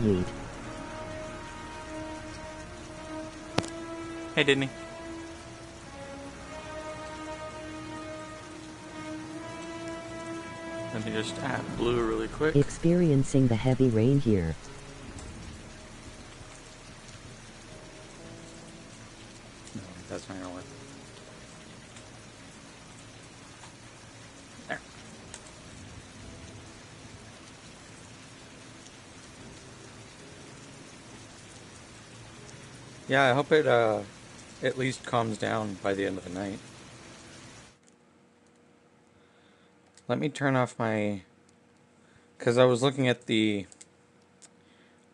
Yeet. Hey, Disney. Let me just add blue really quick. Experiencing the heavy rain here. No, that's not gonna work. There. Yeah, I hope it at least calms down by the end of the night. Let me turn off my... Because I was looking at the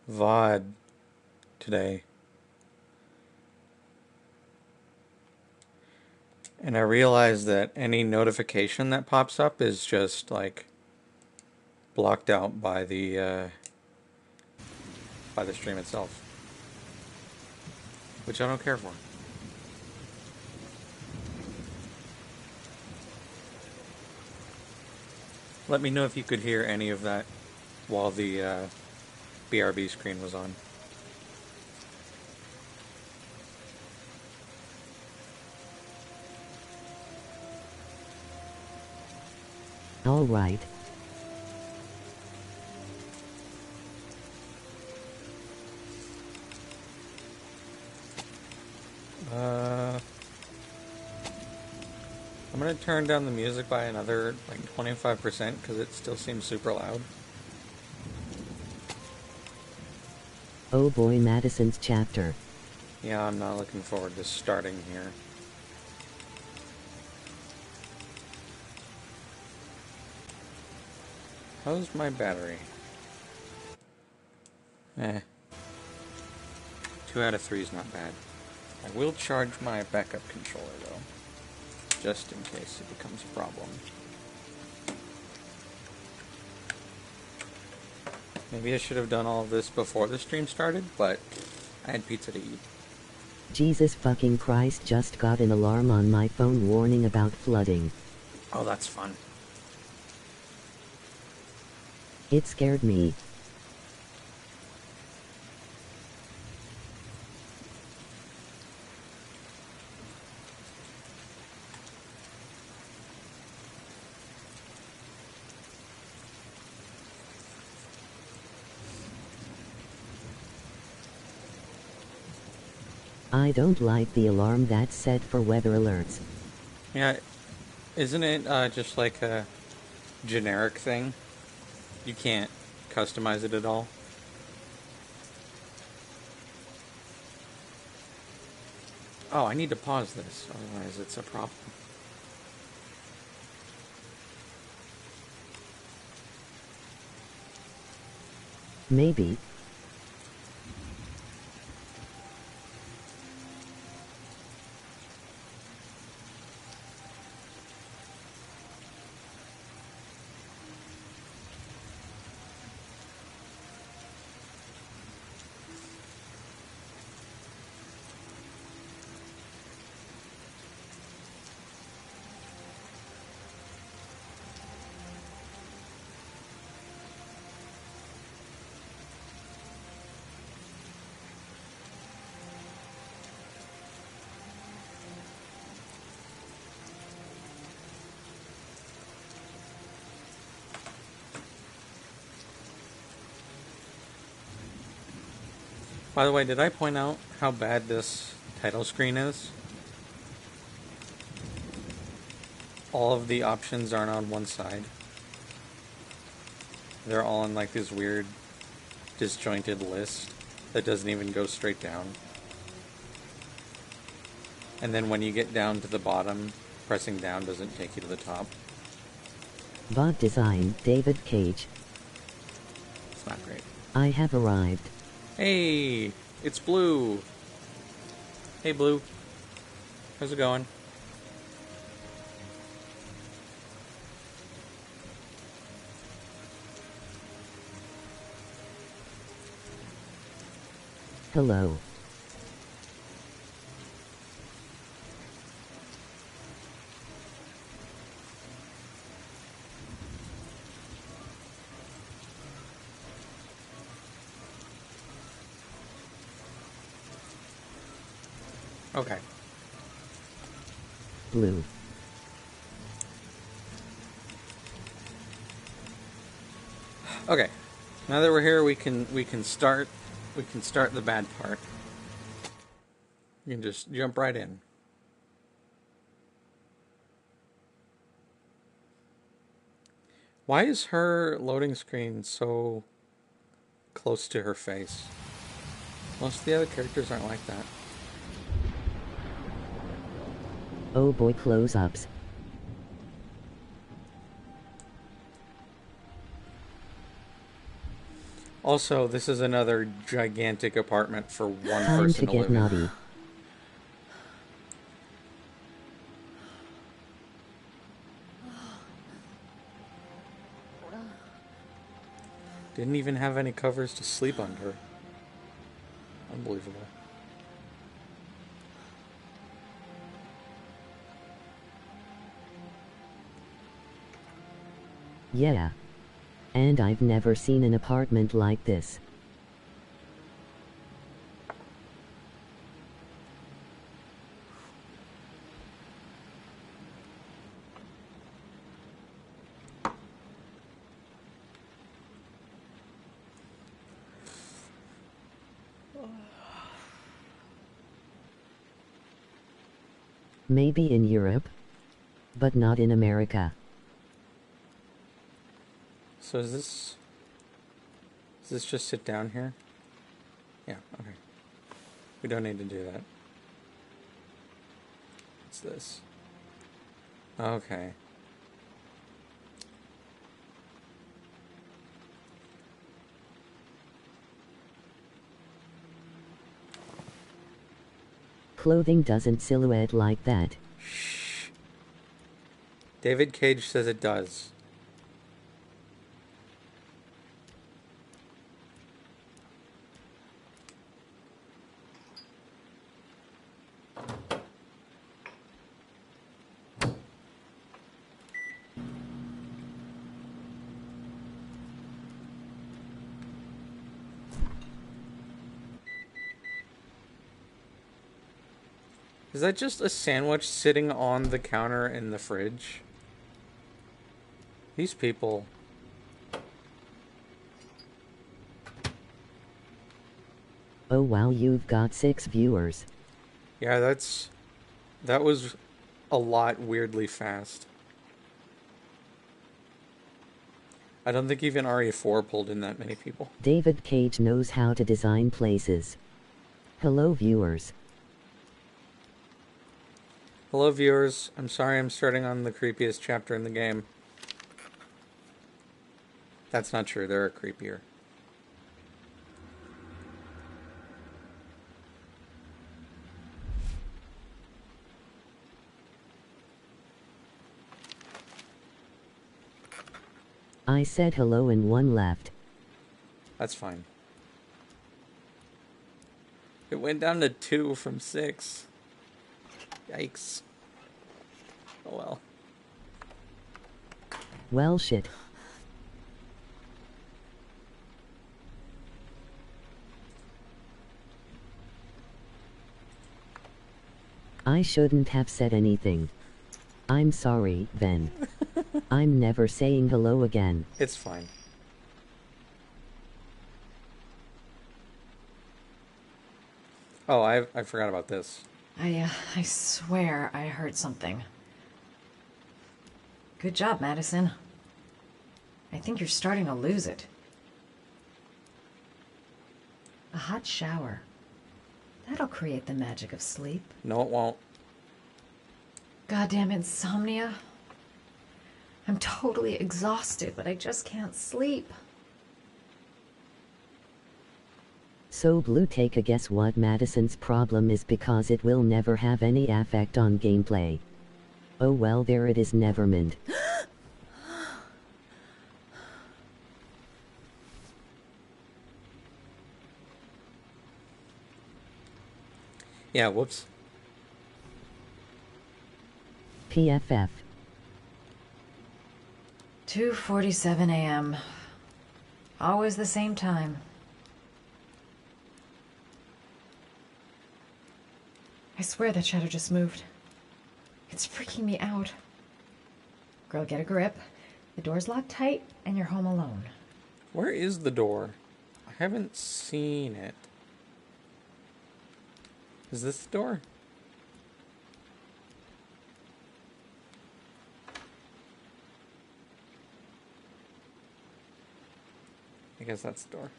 VOD today. And I realized that any notification that pops up is just, like, blocked out by the stream itself. Which I don't care for. Let me know if you could hear any of that while the BRB screen was on. All right. I'm gonna turn down the music by another, like, 25% because it still seems super loud. Oh boy, Madison's chapter. Yeah, I'm not looking forward to starting here. How's my battery? 2 out of 3 is not bad. I will charge my backup controller, though. Just in case it becomes a problem. Maybe I should have done all of this before the stream started, but I had pizza to eat. Jesus fucking Christ, just got an alarm on my phone warning about flooding. Oh, that's fun. It scared me. I don't like the alarm that's set for weather alerts. Yeah, isn't it just like a generic thing? You can't customize it at all? Oh, I need to pause this, otherwise it's a problem. Maybe. By the way, did I point out how bad this title screen is? All of the options aren't on one side. They're all in like this weird disjointed list that doesn't even go straight down. And then when you get down to the bottom, pressing down doesn't take you to the top. VOD design, David Cage. It's not great. I have arrived. Hey, it's Blue. Hey, Blue. How's it going? Hello. Okay. Blue. Okay. Now that we're here, we can start the bad part. You can just jump right in. Why is her loading screen so close to her face? Most of the other characters aren't like that. Oh boy, close-ups. Also, this is another gigantic apartment for one Time person to to get live in. naughty. Didn't even have any covers to sleep under. Unbelievable. Yeah. And I've never seen an apartment like this. Maybe in Europe, but not in America. So does this just sit down here? Yeah, okay. We don't need to do that. What's this? Okay. Clothing doesn't silhouette like that. Shh. David Cage says it does. Is that just a sandwich sitting on the counter in the fridge? These people. Oh wow, you've got 6 viewers. Yeah, that was a lot weirdly fast. I don't think even RE4 pulled in that many people. David Cage knows how to design places. Hello viewers. Hello viewers, I'm sorry I'm starting on the creepiest chapter in the game. That's not true, there are creepier. I said hello and one left. That's fine. It went down to 2 from 6. Yikes. Oh well. Well shit. I shouldn't have said anything. I'm sorry, then. I'm never saying hello again. It's fine. Oh, I forgot about this. I swear I heard something. Good job, Madison. I think you're starting to lose it. A hot shower. That'll create the magic of sleep. No, it won't. Goddamn insomnia. I'm totally exhausted, but I just can't sleep. So Blue, take a guess what Madison's problem is, because it will never have any effect on gameplay. Oh well, there it is, Nevermind. Yeah, whoops. PFF. 2:47 a.m. Always the same time. I swear that shadow just moved. It's freaking me out. Girl, get a grip. The door's locked tight, and you're home alone. Where is the door? I haven't seen it. Is this the door? I guess that's the door.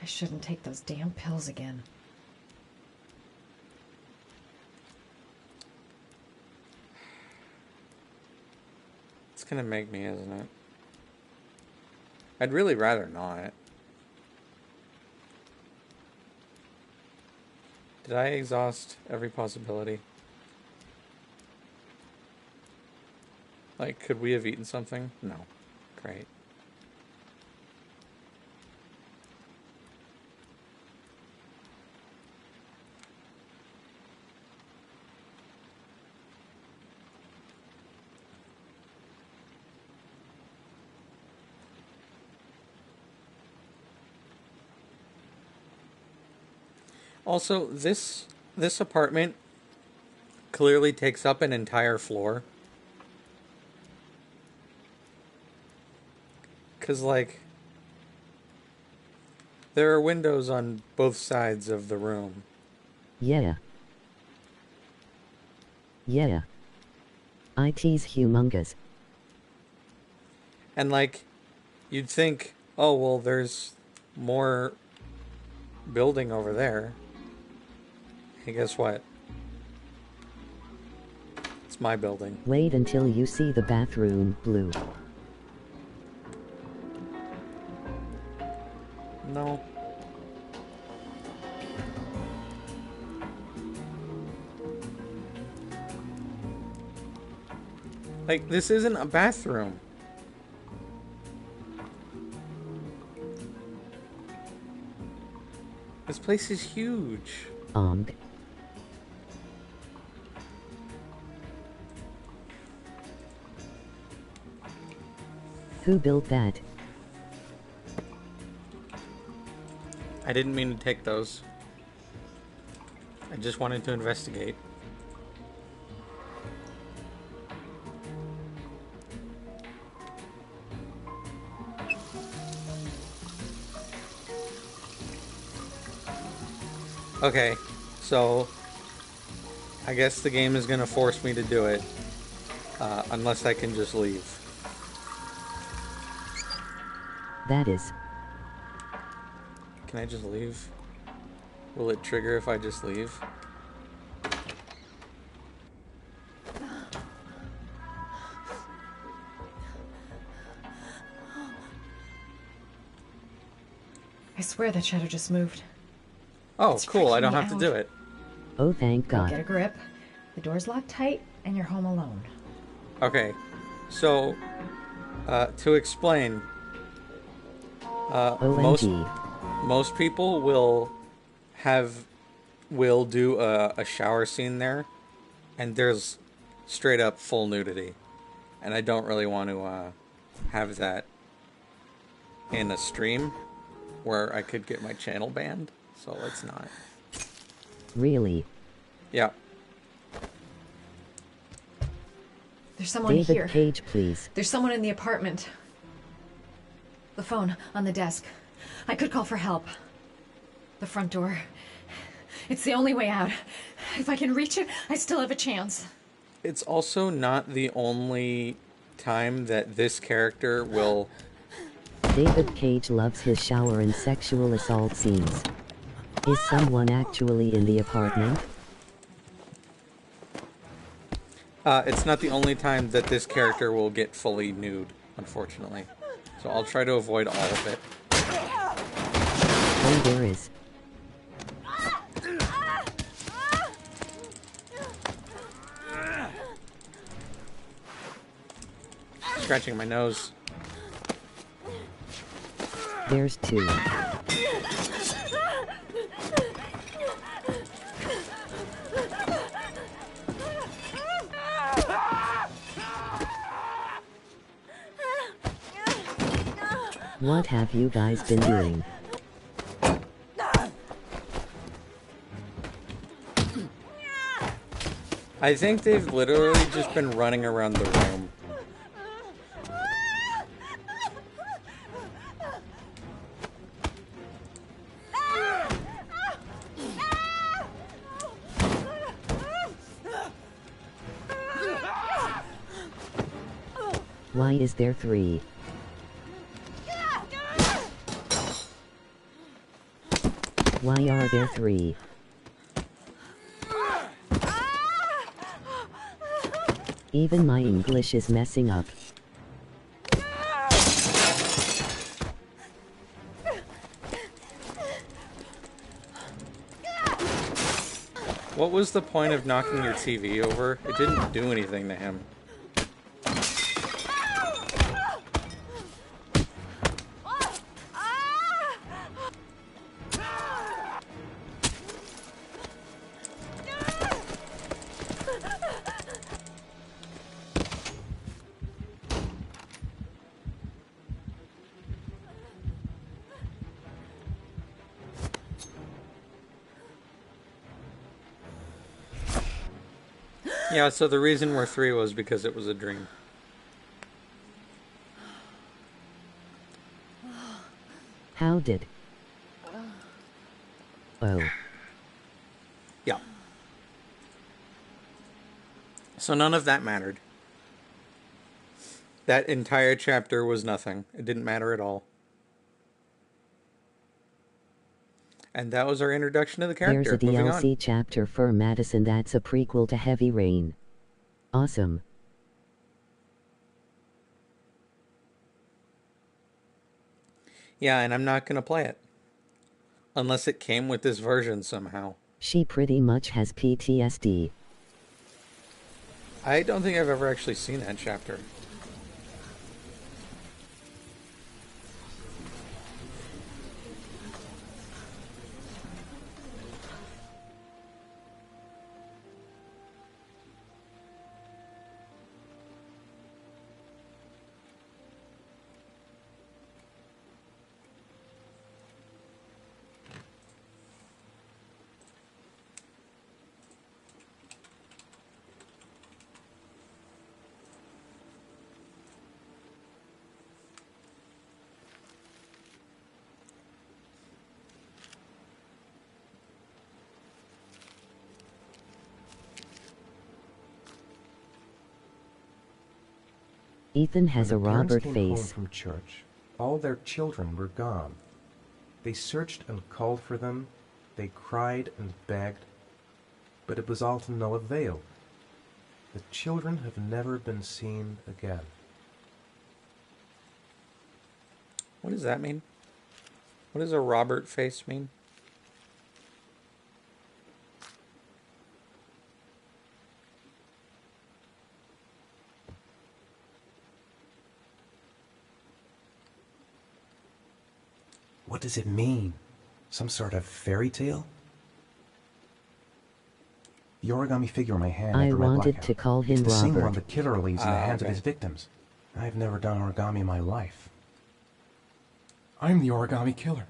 I shouldn't take those damn pills again. It's gonna make me, isn't it? I'd really rather not. Did I exhaust every possibility? Like, could we have eaten something? No. Great. Also, this apartment clearly takes up an entire floor. 'Cause, like, there are windows on both sides of the room. Yeah. Yeah. IT's humongous. And, like, you'd think, oh, well, there's more building over there. Hey, guess what? It's my building. Wait until you see the bathroom, Blue. No. Like, this isn't a bathroom. This place is huge. Who built that? I didn't mean to take those. I just wanted to investigate. Okay, so I guess the game is gonna force me to do it, unless I can just leave. That is. Can I just leave? Will it trigger if I just leave? I swear that shadow just moved. Oh, It's cool, I freaking don't me have to out. do it. Oh, thank Girl, get a God. grip. The door's locked tight, and you're home alone. Okay, so, to explain, OMG. most people will do a shower scene there, and there's straight up full nudity, and I don't really want to have that in a stream where I could get my channel banned, so let's not. Really? Yeah. There's someone David here. Cage, please. There's someone in the apartment. The phone on the desk. I could call for help. The front door. It's the only way out. If I can reach it, I still have a chance. It's also not the only time that this character will... David Cage loves his shower and sexual assault scenes. Is someone actually in the apartment? It's not the only time that this character will get fully nude, unfortunately. So I'll try to avoid all of it. Oh, there is. Scratching my nose. There's two. What have you guys been doing? I think they've literally just been running around the room. Why is there 3? Why are there 3? Even my English is messing up. What was the point of knocking your TV over? It didn't do anything to him. Yeah, so the reason we're 3 was because it was a dream. How did? Oh. Yeah. So none of that mattered. That entire chapter was nothing. It didn't matter at all. And that was our introduction to the character. There's a Moving DLC on. chapter for Madison that's a prequel to Heavy Rain. Awesome. Yeah, and I'm not going to play it. Unless it came with this version somehow. She pretty much has PTSD. I don't think I've ever actually seen that chapter. Ethan has a When the parents Robert came face. home from church, all their children were gone. They searched and called for them. They cried and begged, but it was all to no avail. The children have never been seen again. What does that mean? What does a Robert face mean? What does it mean? Some sort of fairy tale? The origami figure in my hand I after my wanted blackout. to call him It's the same one Robert. the killer leaves in the hands okay. of his victims. I've never done origami in my life. I'm the origami killer.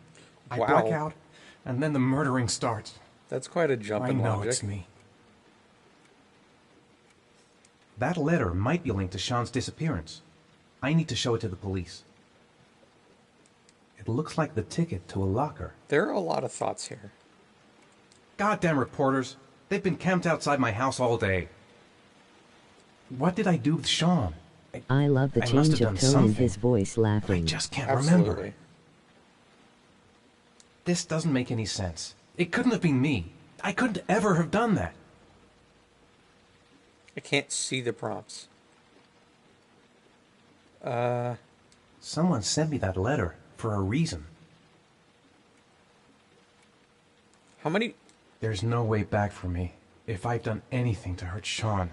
I Wow. black out, and then the murdering starts. That's quite a jump I in know logic. it's me. That letter might be linked to Sean's disappearance. I need to show it to the police. It looks like the ticket to a locker. There are a lot of thoughts here. Goddamn reporters. They've been camped outside my house all day. What did I do with Sean? I love the I must change have of done tone in something. his voice I laughing. just can't Absolutely. remember. This doesn't make any sense. It couldn't have been me. I couldn't ever have done that. I can't see the prompts. Someone sent me that letter for a reason. How many... There's no way back for me if I've done anything to hurt Sean.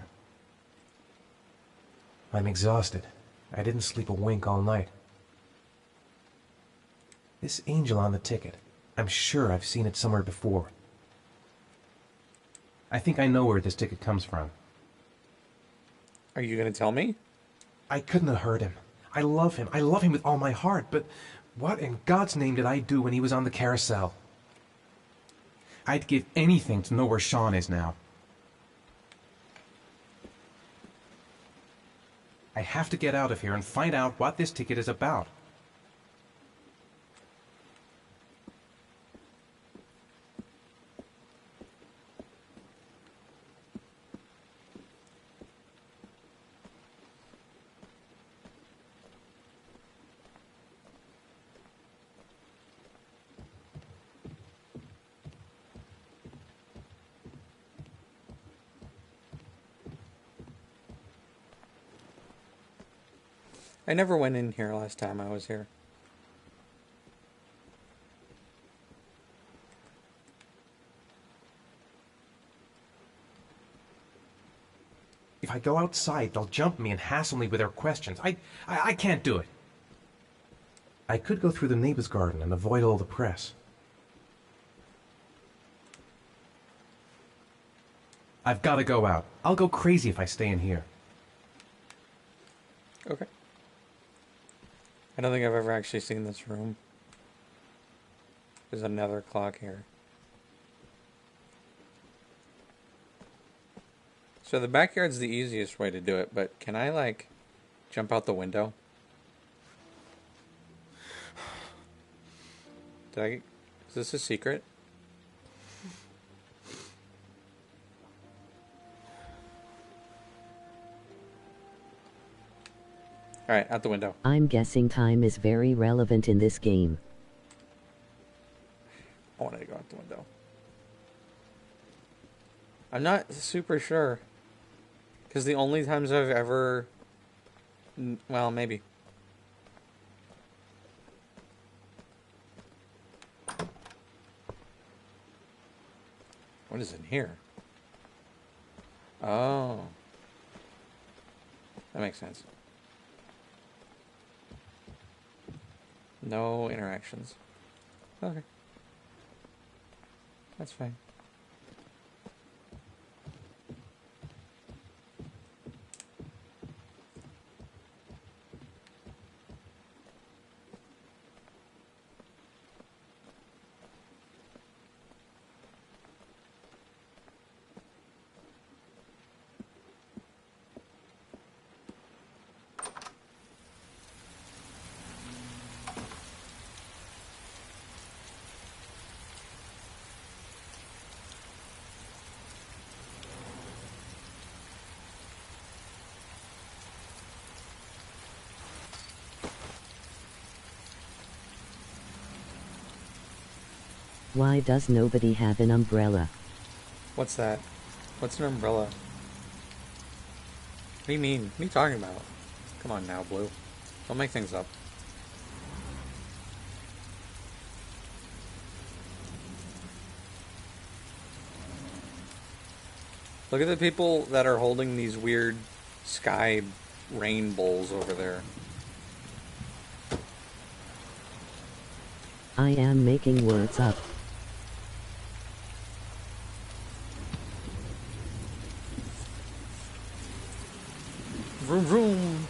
I'm exhausted. I didn't sleep a wink all night. This angel on the ticket, I'm sure I've seen it somewhere before. I think I know where this ticket comes from. Are you going to tell me? I couldn't have hurt him. I love him. I love him with all my heart, but what in God's name did I do when he was on the carousel? I'd give anything to know where Sean is now. I have to get out of here and find out what this ticket is about. I never went in here last time I was here. If I go outside, they'll jump me and hassle me with their questions. I can't do it. I could go through the neighbor's garden and avoid all the press. I've got to go out. I'll go crazy if I stay in here. Okay. I don't think I've ever actually seen this room. There's another clock here. So the backyard's the easiest way to do it, but can I, like, jump out the window? Is this a secret? Alright, out the window. I'm guessing time is very relevant in this game. I wanted to go out the window. I'm not super sure. Because the only times I've ever... Well, maybe. What is in here? Oh. That makes sense. No interactions. Okay. That's fine. Why does nobody have an umbrella? What's that? What's an umbrella? What do you mean? What are you talking about? Come on now, Blue. Don't make things up. Look at the people that are holding these weird sky rain bowls over there. I am making words up. Vroom vroom.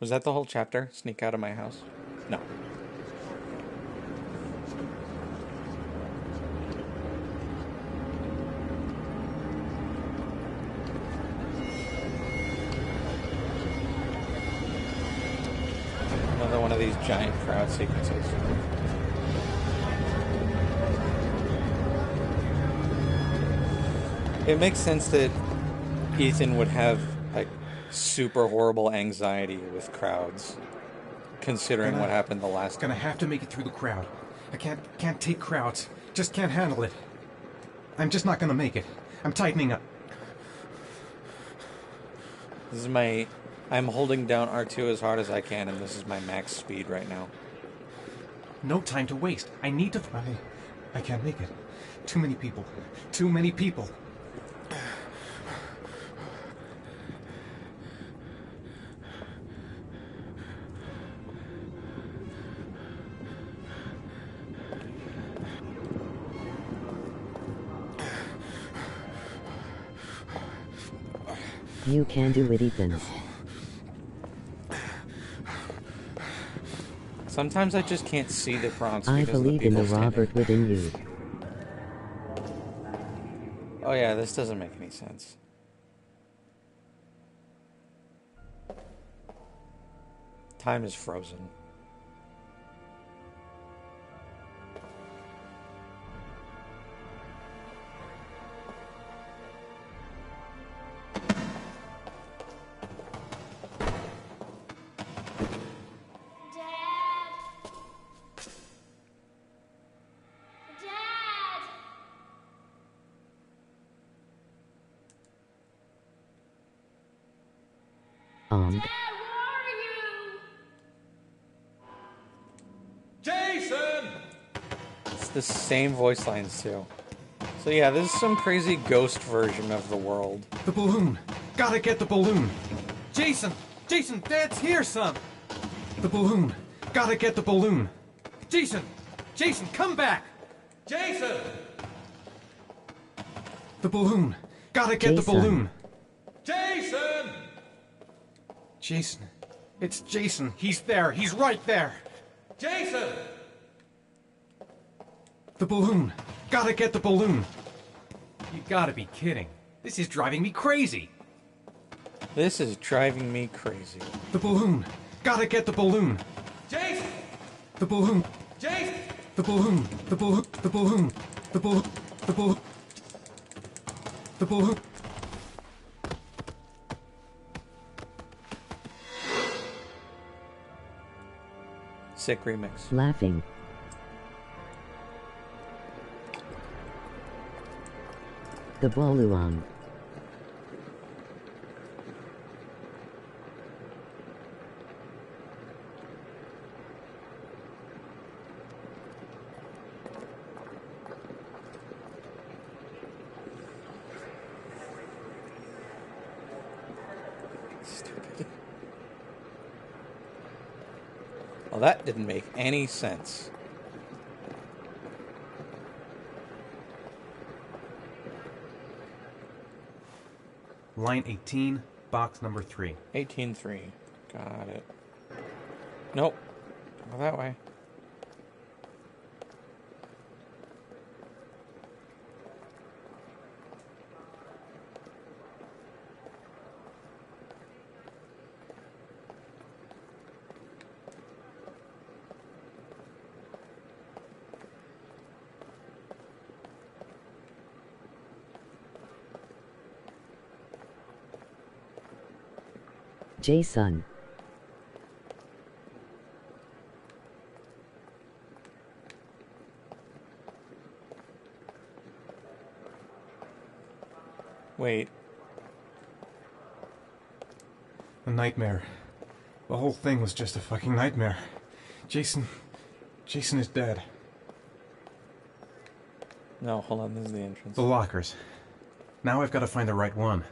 Was that the whole chapter? Sneak out of my house? No. Another one of these giant crowd sequences. It makes sense that Ethan would have, like, super horrible anxiety with crowds, considering what happened the last time. Gonna have to make it through the crowd. I can't take crowds. Just can't handle it. I'm just not gonna make it. I'm tightening up. This is I'm holding down R2 as hard as I can, and this is my max speed right now. No time to waste. I need to... I can't make it. Too many people. Too many people. You can do it, Ethan. Sometimes I just can't see the prompts I because believe of the in the people standing. Robert within you. Oh yeah, this doesn't make any sense. Time is frozen. It's the same voice lines too. So yeah, this is some crazy ghost version of the world. The balloon! Gotta get the balloon! Jason! Jason, Dad's here, son! The balloon! Gotta get the balloon! Jason! Jason, come back! Jason! The balloon! Gotta get the balloon! Jason! Jason. It's Jason. He's there. He's right there. Jason! The balloon! Gotta get the balloon! You gotta be kidding. This is driving me crazy. This is driving me crazy. The balloon! Gotta get the balloon! Jason! The balloon! Jason! The balloon! The balloon! The balloon! The balloon! The balloon! The balloon! Sick remix. Laughing. The Boluang. Stupid. Well, that didn't make any sense. Line 18, box number 3. 18-3. Got it. Nope. Go that way. Jason. Wait. A nightmare. The whole thing was just a fucking nightmare. Jason is dead. No, hold on. This is the entrance. The lockers. Now I've got to find the right one.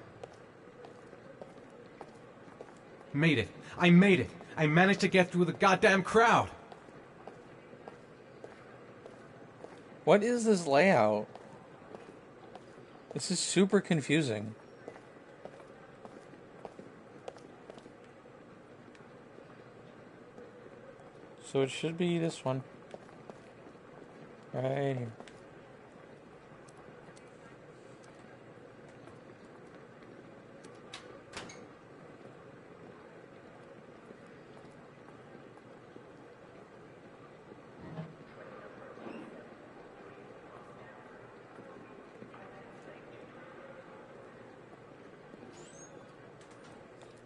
Made it. I made it. I managed to get through the goddamn crowd. What is this layout? This is super confusing. So it should be this one. Right here.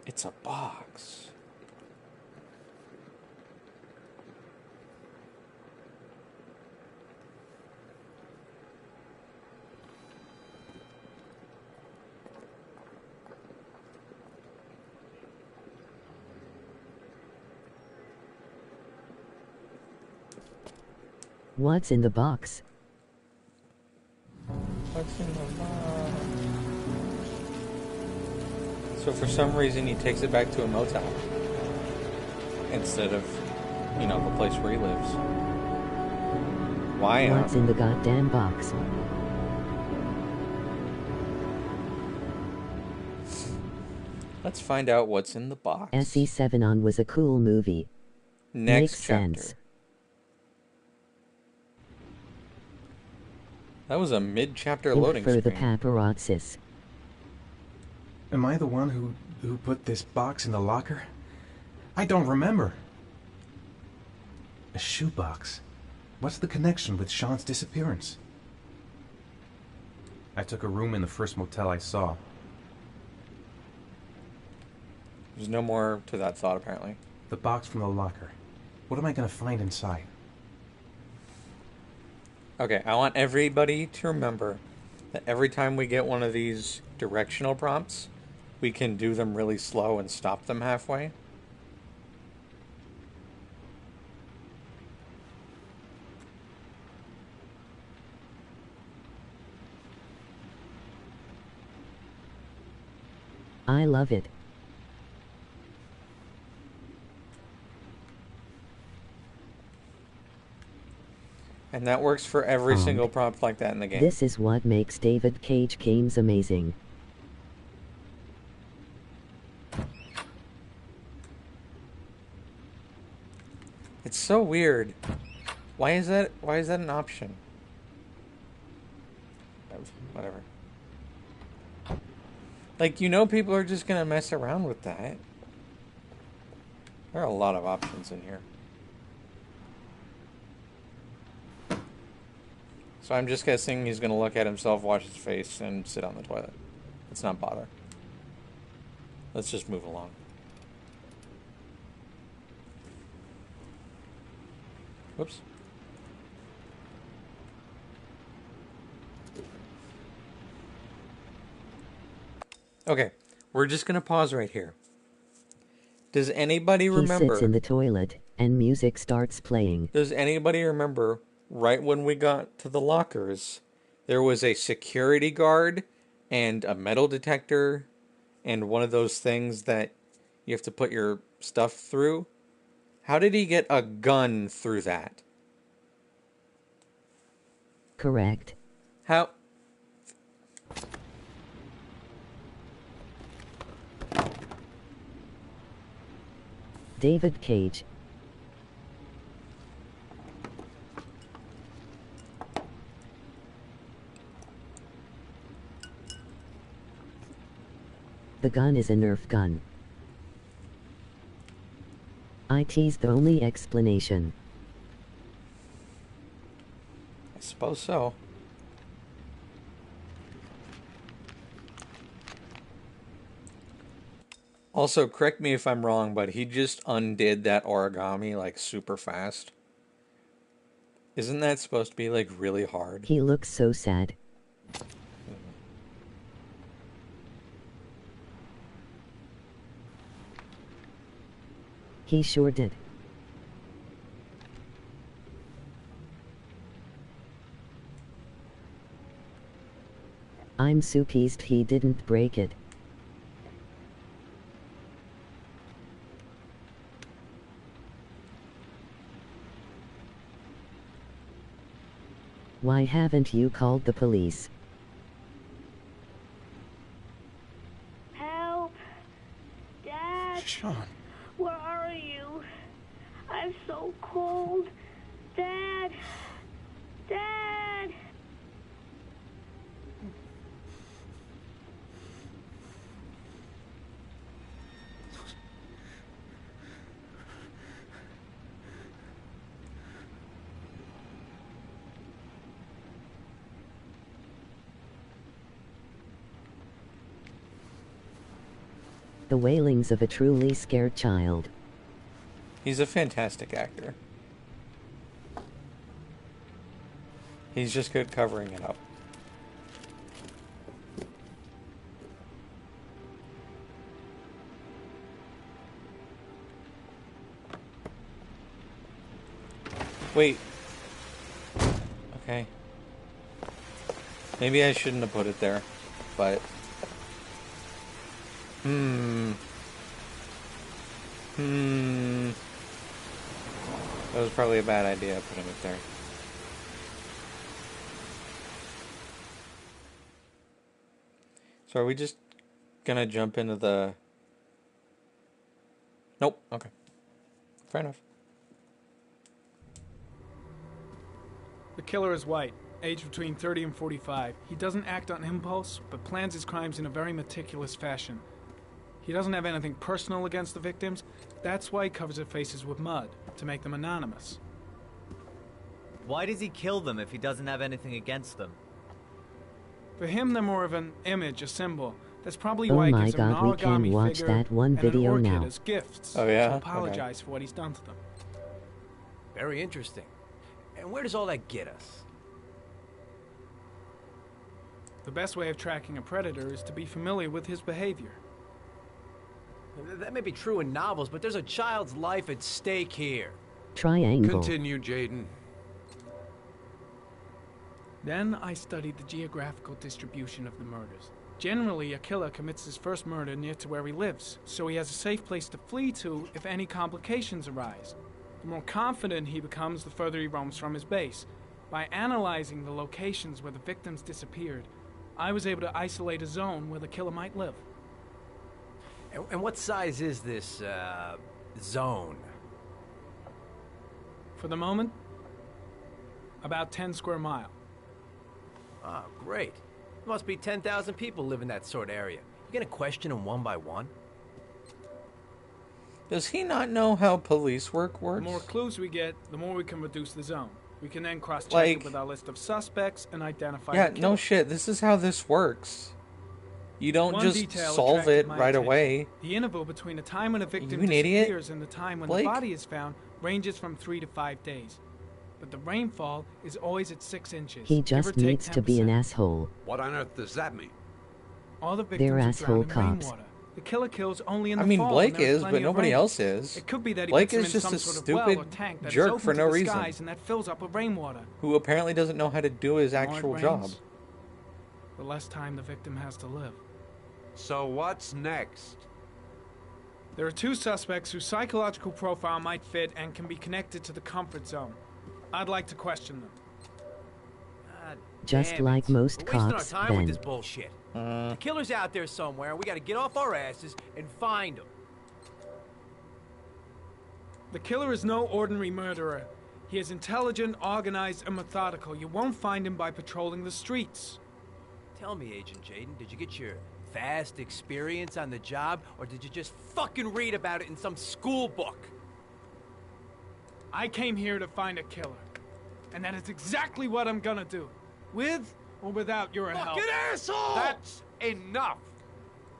It's a box. What's in the box? What's in the box? So for some reason he takes it back to a motel instead of, you know, the place where he lives. Why? What's in the goddamn box? Let's find out what's in the box. SE7 on was a cool movie. Next Makes chapter. sense. That was a mid-chapter Ink loading for the screen. paparazzis. Am I the one who put this box in the locker? I don't remember. A shoebox. What's the connection with Sean's disappearance? I took a room in the first motel I saw. There's no more to that thought, apparently. The box from the locker. What am I going to find inside? Okay, I want everybody to remember that every time we get one of these directional prompts, we can do them really slow and stop them halfway. I love it. And that works for every single prompt like that in the game. This is what makes David Cage games amazing. It's so weird. Why is that an option? Whatever. Like, you know, people are just gonna mess around with that. There are a lot of options in here. So I'm just guessing he's gonna look at himself, wash his face, and sit on the toilet. Let's not bother. Let's just move along. Whoops. Okay, we're just gonna pause right here. Does anybody He remember? sits in the toilet, and music starts playing. Does anybody remember right when we got to the lockers, there was a security guard and a metal detector and one of those things that you have to put your stuff through? How did he get a gun through that? Correct. How? David Cage. The gun is a Nerf gun. IT's the only explanation. I suppose so. Also, correct me if I'm wrong, but he just undid that origami like super fast. Isn't that supposed to be like really hard? He looks so sad. He sure did. I'm so pissed he didn't break it. Why haven't you called the police? Help! Dad, Sean. where are you? I'm so cold. Dad! Dad! The wailings of a truly scared child. He's a fantastic actor. He's just good covering it up. Wait. Okay. Maybe I shouldn't have put it there, but... That was probably a bad idea putting it there. So are we just gonna jump into the... Nope, okay. Fair enough. The killer is white, aged between 30 and 45. He doesn't act on impulse, but plans his crimes in a very meticulous fashion. He doesn't have anything personal against the victims. That's why he covers their faces with mud, to make them anonymous. Why does he kill them if he doesn't have anything against them? For him, they're more of an image, a symbol. That's probably Oh why he my gives them an God, we can origami watch figure that one and an video orchid now. as gifts Oh, yeah? to apologize for what he's done to them. Very interesting. And where does all that get us? The best way of tracking a predator is to be familiar with his behavior. That may be true in novels, but there's a child's life at stake here. Triangle. Continue, Jaden. Then I studied the geographical distribution of the murders. Generally, a killer commits his first murder near to where he lives, so he has a safe place to flee to if any complications arise. The more confident he becomes, the further he roams from his base. By analyzing the locations where the victims disappeared, I was able to isolate a zone where the killer might live. And what size is this, zone? For the moment, about 10 square miles. Ah, great. There must be 10,000 people live in that sort of area. You gonna question them one by one? Does he not know how police work The works? more clues we get, the more we can reduce the zone. We can then cross-check Like- it with our list of suspects and identify Yeah, the no killer. shit. This is how this works. You don't One just detail solve attracted it my right attention. away. The interval between the time when a victim You an idiot? disappears and the time when Blake? the body is found ranges from 3 to 5 days. But the rainfall is always at 6 inches. He give or just take needs to be an 10%. asshole. What on earth does that mean? All the They're victims are asshole drowned in cops. rainwater. The killer kills only in the I mean, fall Blake when there's is, plenty but of nobody rain. else is. It could be that he Blake puts them is in just some a sort of well or stupid tank that is jerk open for to no the reason. skies and that fills up with rainwater. Who apparently doesn't know how to do his The more it actual rains, job. the less time the victim has to live. So what's next? There are 2 suspects whose psychological profile might fit and can be connected to the comfort zone. I'd like to question them. God Just damn like it. most We're wasting cops, our time with Ben. this bullshit. The killer's out there somewhere, and we gotta get off our asses and find him. The killer is no ordinary murderer. He is intelligent, organized, and methodical. You won't find him by patrolling the streets. Tell me, Agent Jaden, did you get your vast experience on the job, or did you just fucking read about it in some school book? I came here to find a killer. And that is exactly what I'm gonna do. With or without your help. Fucking asshole! That's enough!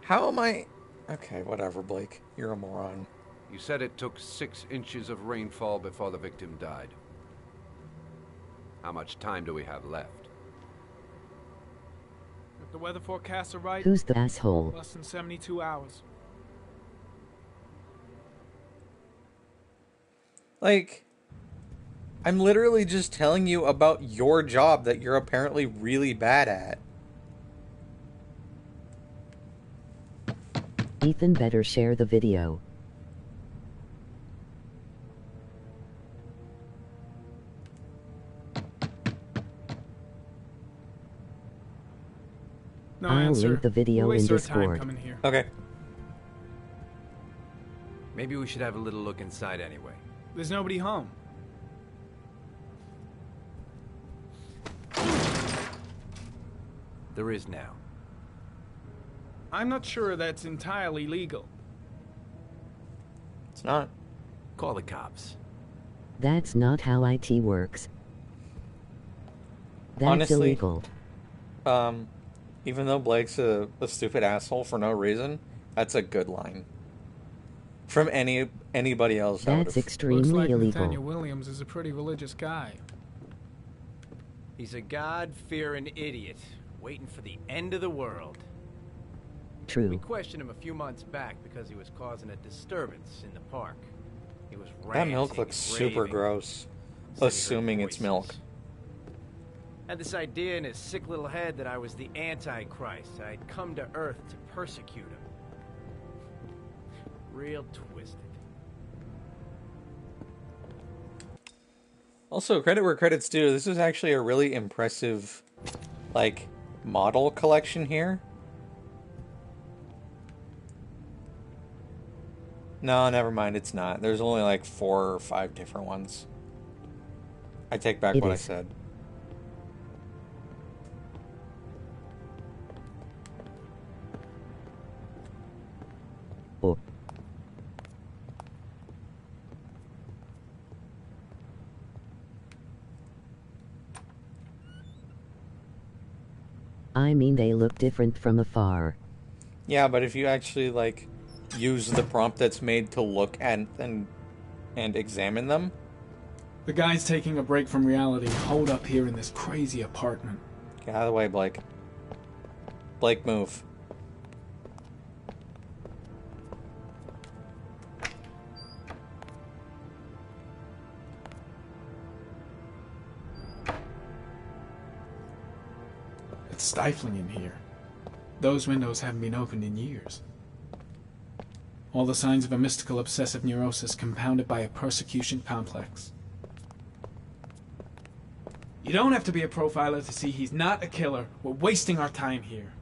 How am I... Okay, whatever, Blake. You're a moron. You said it took 6 inches of rainfall before the victim died. How much time do we have left? If the weather forecasts are right, Who's the asshole? less than 72 hours. Like, I'm literally just telling you about your job that you're apparently really bad at. Ethan better share the video. No I'll answer. link the video We'll in waste our time Discord. coming here. Okay. Maybe we should have a little look inside anyway. There's nobody home. There is now. I'm not sure that's entirely legal. It's not. Call the cops. That's not how IT works. That's Honestly, illegal. Even though Blake's a stupid asshole for no reason, that's a good line. From anybody else, I That's would've... Looks extremely like illegal. Nathaniel Williams is a pretty religious guy. He's a God-fearing idiot, waiting for the end of the world. We True. questioned him a few months back because he was causing a disturbance in the park. He was That ranting milk looks and super raving. gross. Said he heard Assuming it's voices. milk. Had this idea in his sick little head that I was the Antichrist. I'd come to Earth to persecute him. Real twisted. Also, credit where credit's due. This is actually a really impressive, like, model collection here. No, never mind. It's not. There's only like 4 or 5 different ones. I take back It what I is. said. I mean, they look different from afar. Yeah, but if you actually, like, use the prompt that's made to look at and examine them... The guy's taking a break from reality, holed up here in this crazy apartment. Get out of the way, Blake. Blake, move. It's stifling in here. Those windows haven't been opened in years. All the signs of a mystical obsessive neurosis compounded by a persecution complex. You don't have to be a profiler to see he's not a killer. We're wasting our time here.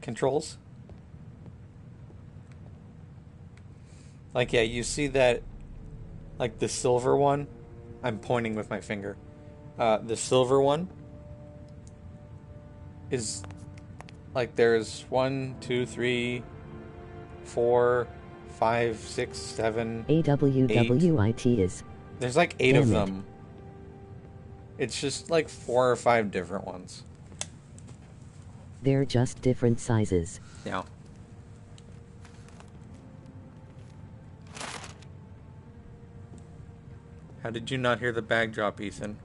Controls? Like, yeah, you see that, like, the silver one? I'm pointing with my finger. The silver one is, like, there's 1, 2, 3, 4, 5, 6, 7, AWWIT is. There's like 8 of Damn it. them. It's just like 4 or 5 different ones. They're just different sizes. Yeah. How did you not hear the bag drop, Ethan?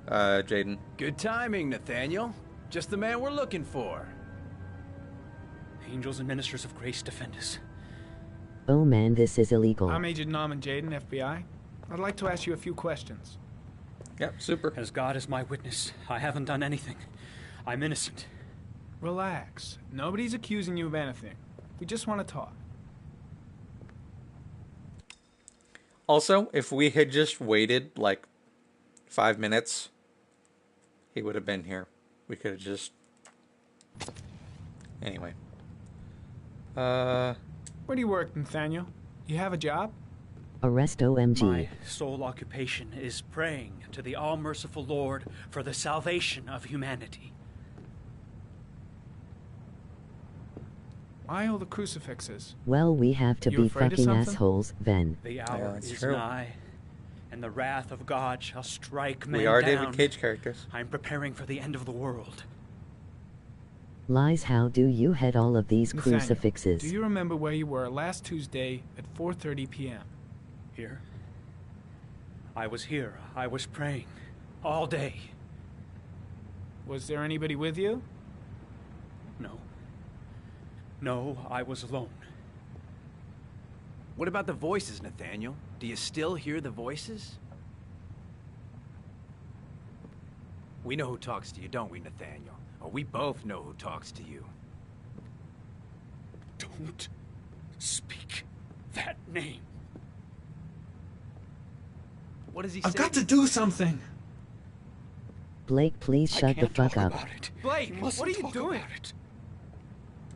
Jaden. Good timing, Nathaniel. Just the man we're looking for. Angels and ministers of grace defend us. Oh man, this is illegal. I'm Agent Norman Jaden, FBI. I'd like to ask you a few questions. Yep, super. As God is my witness, I haven't done anything. I'm innocent. Relax. Nobody's accusing you of anything. We just want to talk. Also, if we had just waited like 5 minutes, he would have been here. We could have just... Anyway. Where do you work, Nathaniel? You have a job? Arrest OMG. My sole occupation is praying to the all-merciful Lord for the salvation of humanity. Why all the crucifixes? Well, we have to You be afraid of fucking something? assholes, then. The hour that's is true. nigh, and the wrath of God shall strike men We are down. David Cage characters. I'm preparing for the end of the world. Lies, how do you head all of these Nathaniel, crucifixes? do you remember where you were last Tuesday at 4:30 p.m.? Here? I was here. I was praying. All day. Was there anybody with you? No. No, I was alone. What about the voices, Nathaniel? Do you still hear the voices? We know who talks to you, don't we, Nathaniel? Or we both know who talks to you. Don't speak that name. What does he I've say? got to do something! Blake, please I shut the can't fuck talk up. about it. Blake, You mustn't what are you talk doing? about it.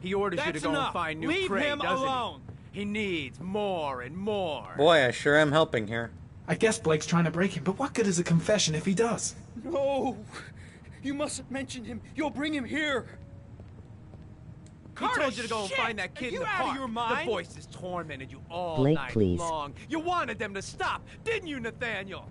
He orders you to That's go enough. and find new Leave prey, him doesn't alone. he? needs more and more. Boy, I sure am helping here. I guess Blake's trying to break him, but what good is a confession if he does? No! You mustn't mention him. You'll bring him here. He told you to go and find that kid in the park. your mind? The voices tormented you all Blake, night please. long. You wanted them to stop, didn't you, Nathaniel?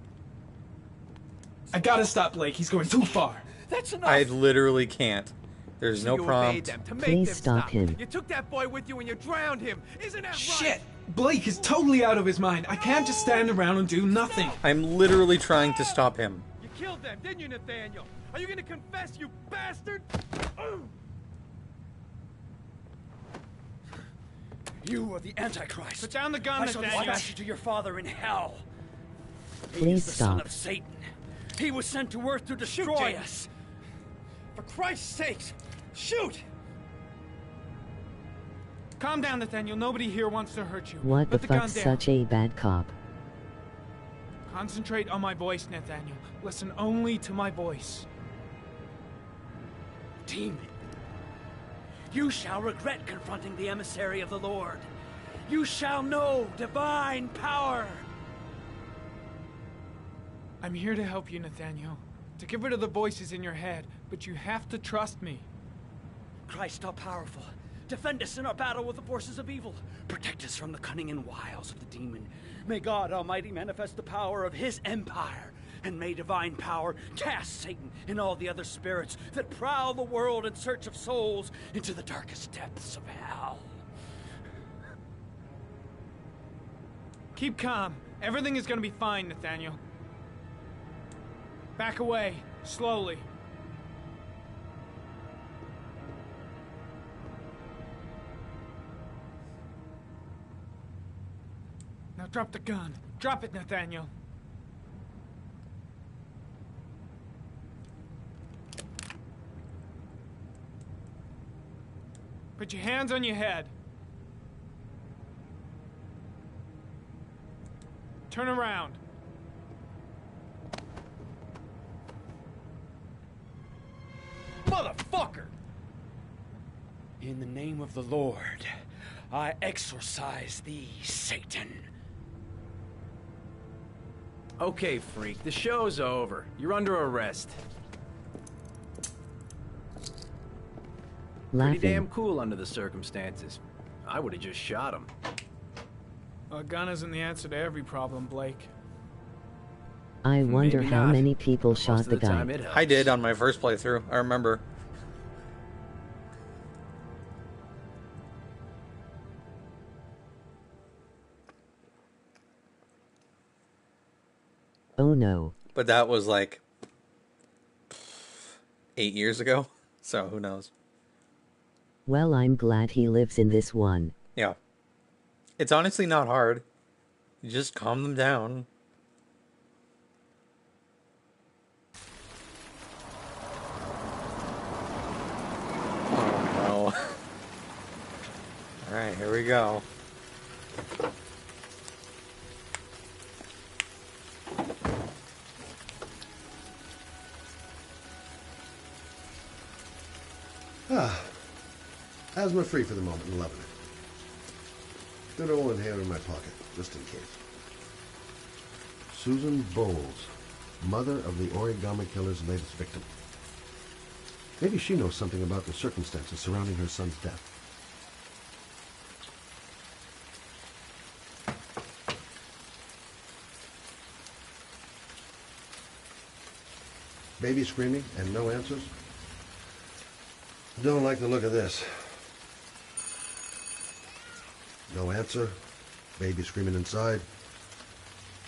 I gotta stop Blake, he's going too far. That's enough. I literally can't. There's no you obeyed prompt. them to make Please them stop him. You took that boy with you and you drowned him. Isn't that right? Shit! Blake is totally out of his mind. I can't just stand around and do nothing. I'm literally trying to stop him. You killed them, didn't you, Nathaniel? Are you gonna confess, you bastard? You are the Antichrist. Put down the gun, I shall Nathaniel. dispatch you to your father in hell. He Please is the son stop. of Satan. He was sent to Earth to destroy James. us. For Christ's sake, shoot! Calm down, Nathaniel. Nobody here wants to hurt you. What the Put gun fuck's down. such a bad cop? Concentrate on my voice, Nathaniel. Listen only to my voice. Demon, you shall regret confronting the emissary of the Lord. You shall know divine power. I'm here to help you, Nathaniel. To get rid of the voices in your head, but you have to trust me. Christ all powerful, Defend us in our battle with the forces of evil. Protect us from the cunning and wiles of the demon. May God Almighty manifest the power of his empire. And may divine power cast Satan and all the other spirits that prowl the world in search of souls into the darkest depths of hell. Keep calm. Everything is gonna be fine, Nathaniel. Back away, slowly. Now drop the gun. Drop it, Nathaniel. Put your hands on your head. Turn around. Motherfucker! In the name of the Lord, I exorcise thee, Satan. Okay, freak, the show's over. You're under arrest. Laughing. Pretty damn cool under the circumstances. I would have just shot him. A gun isn't the answer to every problem, Blake. I wonder Maybe how not. many people Most shot of the time guy. it helps. I did on my first playthrough. I remember. Oh no. But that was like 8 years ago. So who knows? Well, I'm glad he lives in this one. Yeah. It's honestly not hard. You just calm them down. Oh no. Alright, here we go. Asthma-free for the moment and loving it. Good old inhaler in my pocket, just in case. Susan Bowles, mother of the origami killer's latest victim. Maybe she knows something about the circumstances surrounding her son's death. Baby screaming and no answers? Don't like the look of this. No answer. Baby screaming inside.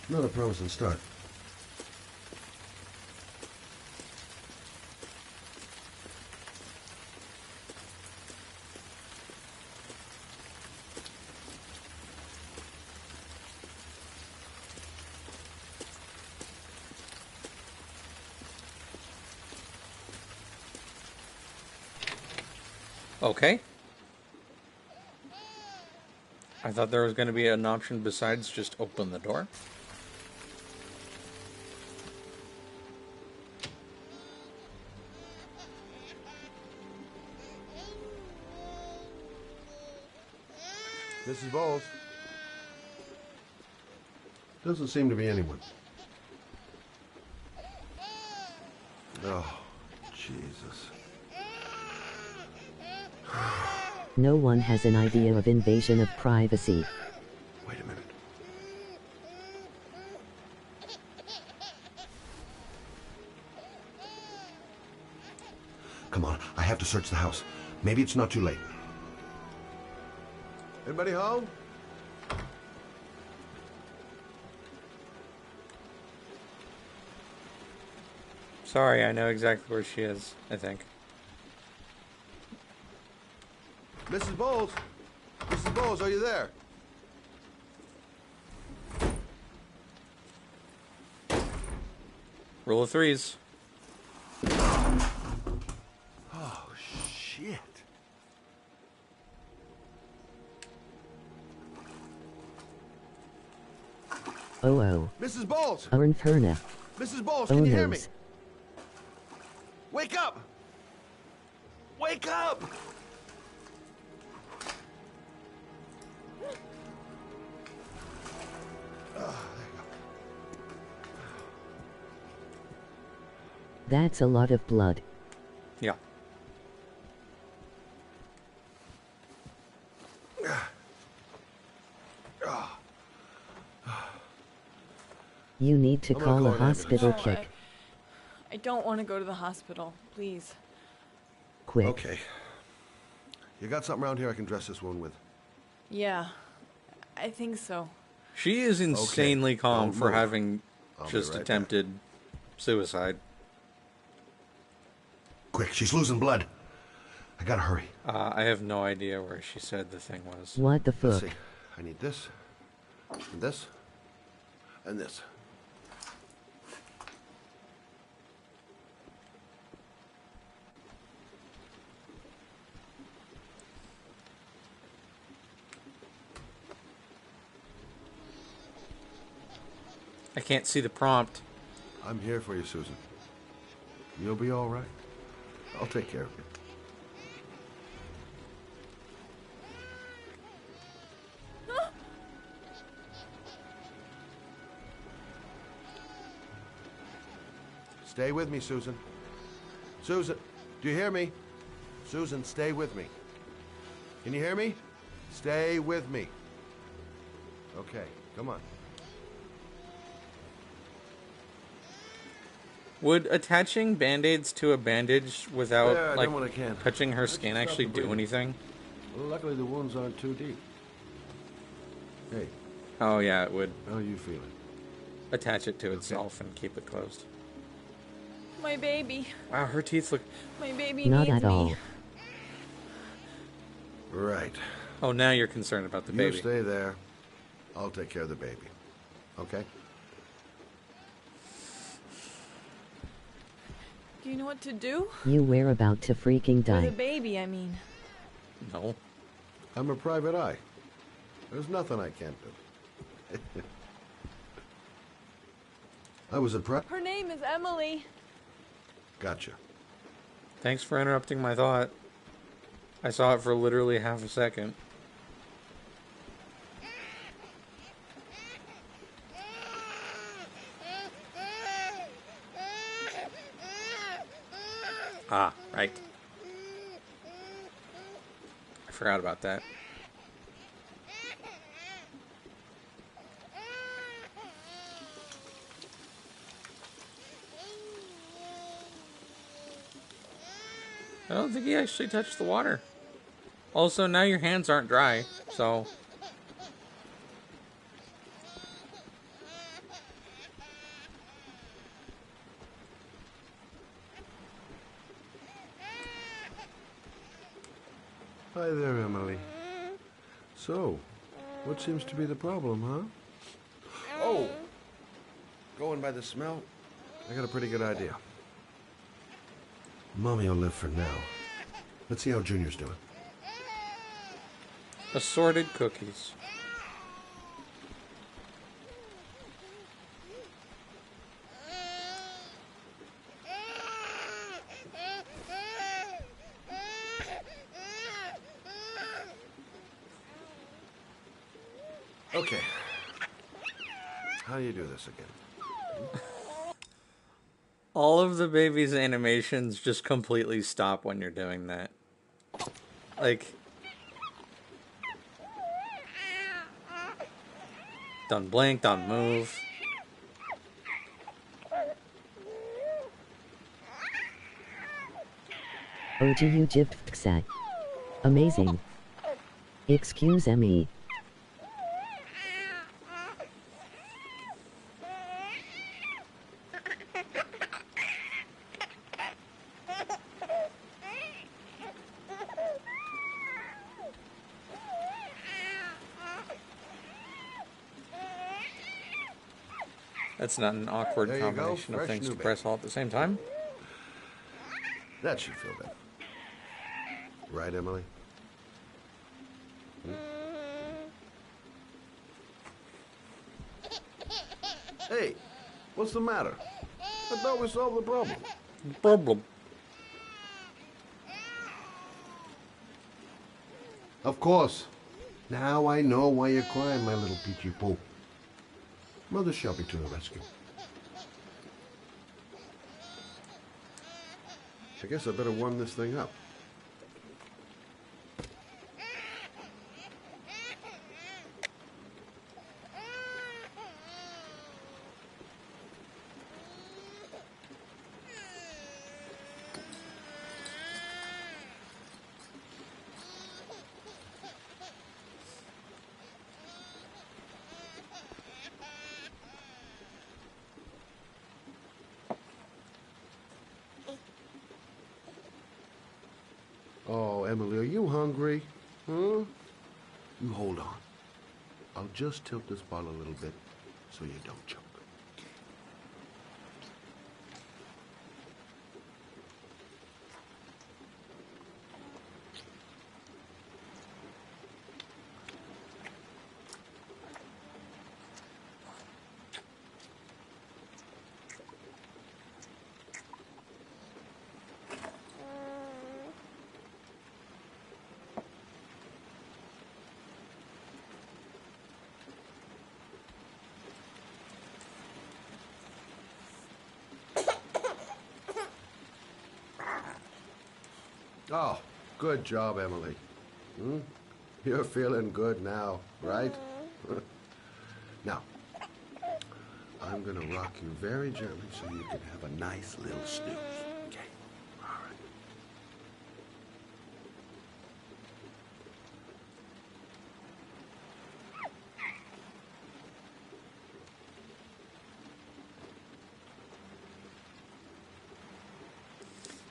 Not a promising start. Okay. I thought there was going to be an option besides just open the door. Mrs. Bowles. Doesn't seem to be anyone. Oh, Jesus. No one has an idea of invasion of privacy. Wait a minute. Come on, I have to search the house. Maybe it's not too late. Anybody home? Sorry, I know exactly where she is, I think. Mrs. Bowles? Mrs. Bowles, are you there? Rule of threes. Oh, shit. Oh. Mrs. Bowles! Inferno. Mrs. Bowles, Oh can you hear me? noes. Wake up! Wake up! That's a lot of blood. Yeah. You need to I'm gonna call call a an ambulance. hospital No, kick. I don't want to go to the hospital. Please. Quick. Okay. You got something around here I can dress this wound with? Yeah, I think so. She is insanely calm Don't for move. having I'll be just right attempted suicide. Quick, she's losing blood. I gotta hurry. I have no idea where she said the thing was. What the Let's fuck? see. I need this, and this, and this. I can't see the prompt. I'm here for you, Susan. You'll be all right. I'll take care of you. Stay with me, Susan. Susan, do you hear me? Susan, stay with me. Can you hear me? Stay with me. Okay, come on. Would attaching band-aids to a bandage without There, I like done what I can. touching her Let's skin stop actually the do bleeding. anything? Well, luckily the wounds aren't too deep. Hey, Oh yeah, it would how are you feeling? attach it to itself and keep it closed. My baby. Wow, her teeth look... My baby Not needs at me. all. Right. Oh, now you're concerned about the You baby. stay there. I'll take care of the baby. Okay? Do you know what to do? You were about to freaking For the die. baby, I mean. No. I'm a private eye. There's nothing I can't do. I was a Her name is Emily. Gotcha. Thanks for interrupting my thought. I saw it for literally half a second. Ah, right. I forgot about that. I don't think he actually touched the water. Also, now your hands aren't dry, so... Hi there, Emily. So, what seems to be the problem, huh? Oh! Going by the smell, I got a pretty good idea. Mommy will live for now. Let's see how Junior's doing. Assorted cookies. Okay. How do you do this again? All of the baby's animations just completely stop when you're doing that. Like... Don't blink, don't move. OGU Gyptsat. Amazing. Excuse me. That's not an awkward There you go, combination of fresh things to new press all at the same time. That should feel better. Right, Emily? Hmm? Hey, what's the matter? I thought we solved the problem. Problem. Of course. Now I know why you're crying, my little peachy poo. Mother shall be to the rescue. I guess I better warm this thing up. Oh, Emily, are you hungry? Huh? You hold on. I'll just tilt this bottle a little bit so you don't choke. Oh, good job, Emily. Hmm? You're feeling good now, right? Now, I'm gonna rock you very gently so you can have a nice little snooze. Okay? All right.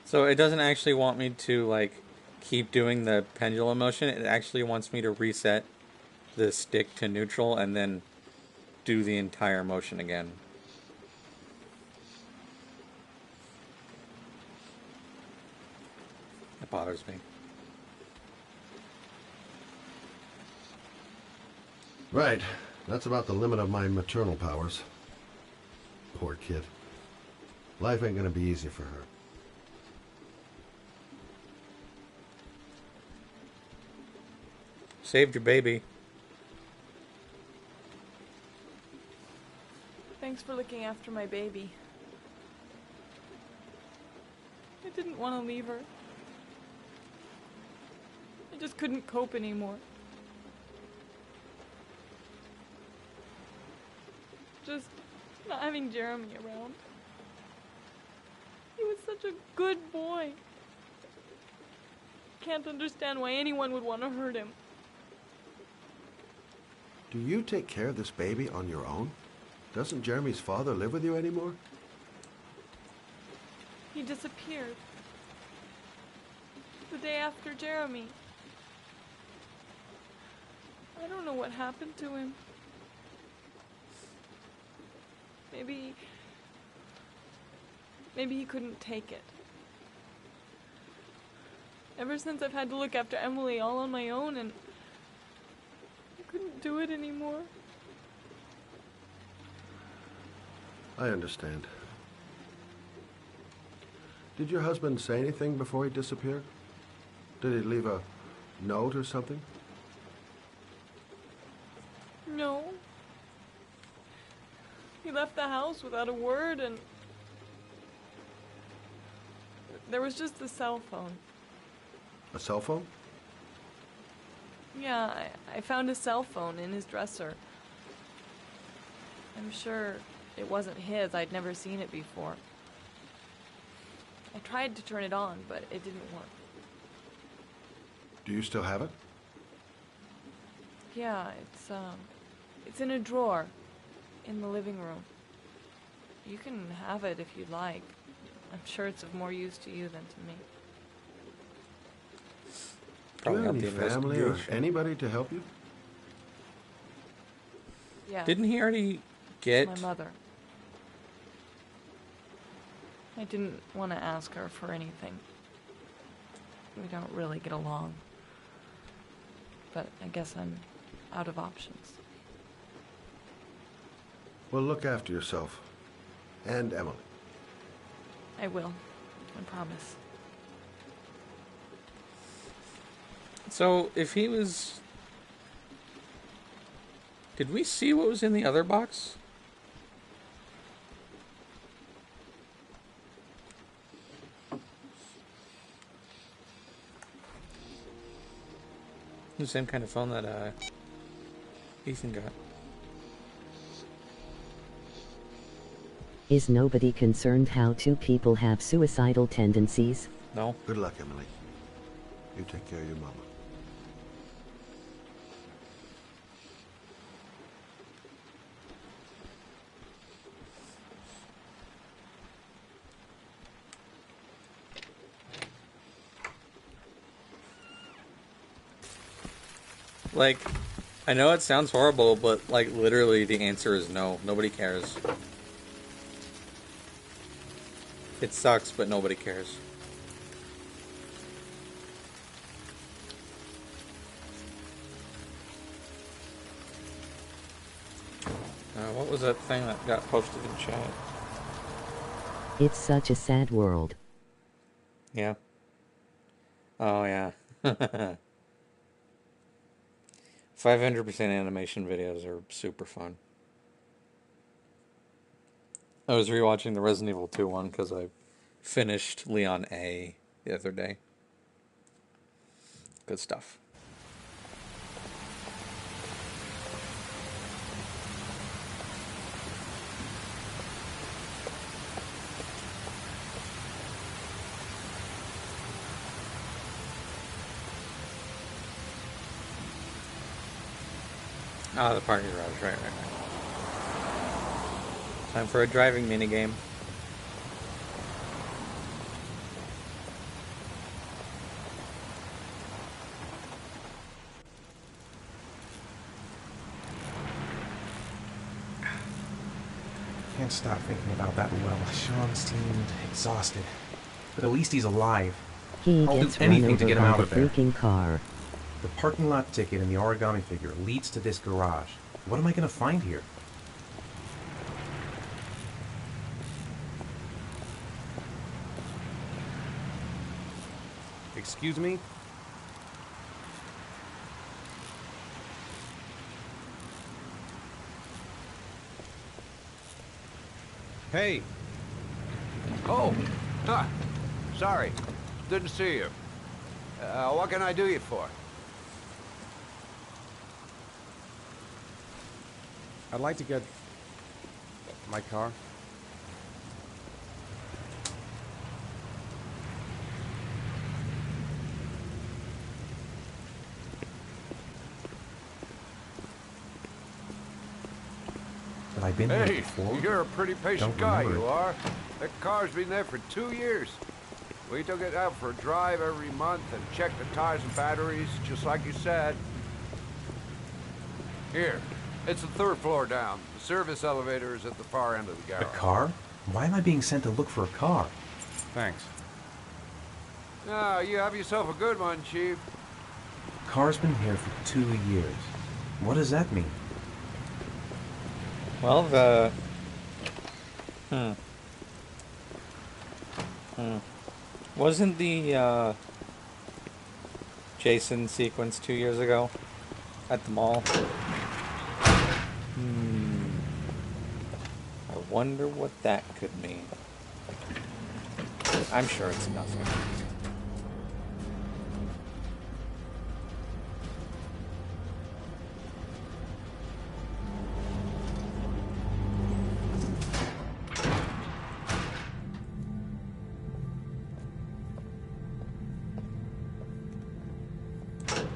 So it doesn't actually want me to, like, keep doing the pendulum motion. It actually wants me to reset the stick to neutral and then do the entire motion again. It bothers me. Right. That's about the limit of my maternal powers. Poor kid. Life ain't gonna be easy for her. Saved your baby. Thanks for looking after my baby. I didn't want to leave her. I just couldn't cope anymore. Just not having Jeremy around. He was such a good boy. Can't understand why anyone would want to hurt him. Do you take care of this baby on your own? Doesn't Jeremy's father live with you anymore? He disappeared. The day after Jeremy. I don't know what happened to him. Maybe he couldn't take it. Ever since I've had to look after Emily all on my own, and I couldn't do it anymore. I understand. Did your husband say anything before he disappeared? Did he leave a note or something? No. He left the house without a word, and there was just the cell phone. A cell phone? Yeah, I found a cell phone in his dresser. I'm sure it wasn't his. I'd never seen it before. I tried to turn it on, but it didn't work. Do you still have it? Yeah, it's in a drawer in the living room. You can have it if you'd like. I'm sure it's of more use to you than to me. Do you have any family or anybody to help you? Yeah. Didn't he already get... My mother. I didn't want to ask her for anything. We don't really get along. But I guess I'm out of options. Well, look after yourself. And Emily. I will. I promise. So, if he was... Did we see what was in the other box? The same kind of phone that Ethan got. Is nobody concerned how two people have suicidal tendencies? No. Good luck, Emily. You take care of your mama. Like, I know it sounds horrible, but, like, literally the answer is no. Nobody cares. It sucks, but nobody cares. What was that thing that got posted in chat? It's such a sad world. Yeah. Oh, yeah. 500% animation videos are super fun. I was rewatching the Resident Evil 2 one because I finished Leon A the other day. Good stuff. Ah, the parking garage, right. Time for a driving minigame. Can't stop thinking about that well. Sean seemed exhausted. But at least he's alive. He I'll gets do run anything to over get him by out the of there. freaking car. The parking lot ticket and the origami figure leads to this garage. What am I gonna find here? Excuse me? Hey! Oh! Huh. Sorry. Didn't see you. What can I do you for? I'd like to get my car. Have I been here Hey, before? you're a pretty patient Don't guy, remember you it. are. That car's been there for 2 years. We took it out for a drive every month and checked the tires and batteries, just like you said. Here, it's the 3rd floor down. The service elevator is at the far end of the A garage. car? Why am I being sent to look for a car? Thanks. Ah, you have yourself a good one, Chief. Car's been here for 2 years. What does that mean? Well, the... Wasn't the, Jason sequence 2 years ago? At the mall? I wonder what that could mean. I'm sure it's nothing.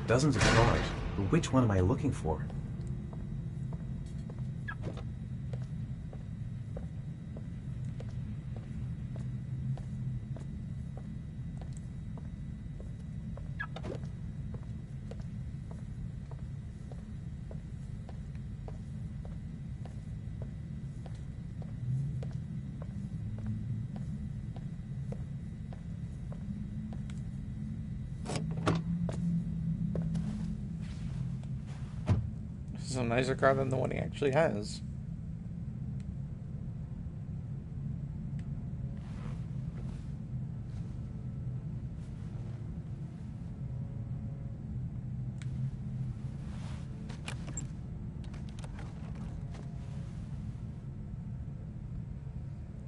Dozens of cars. But which one am I looking for? This is a nicer car than the one he actually has.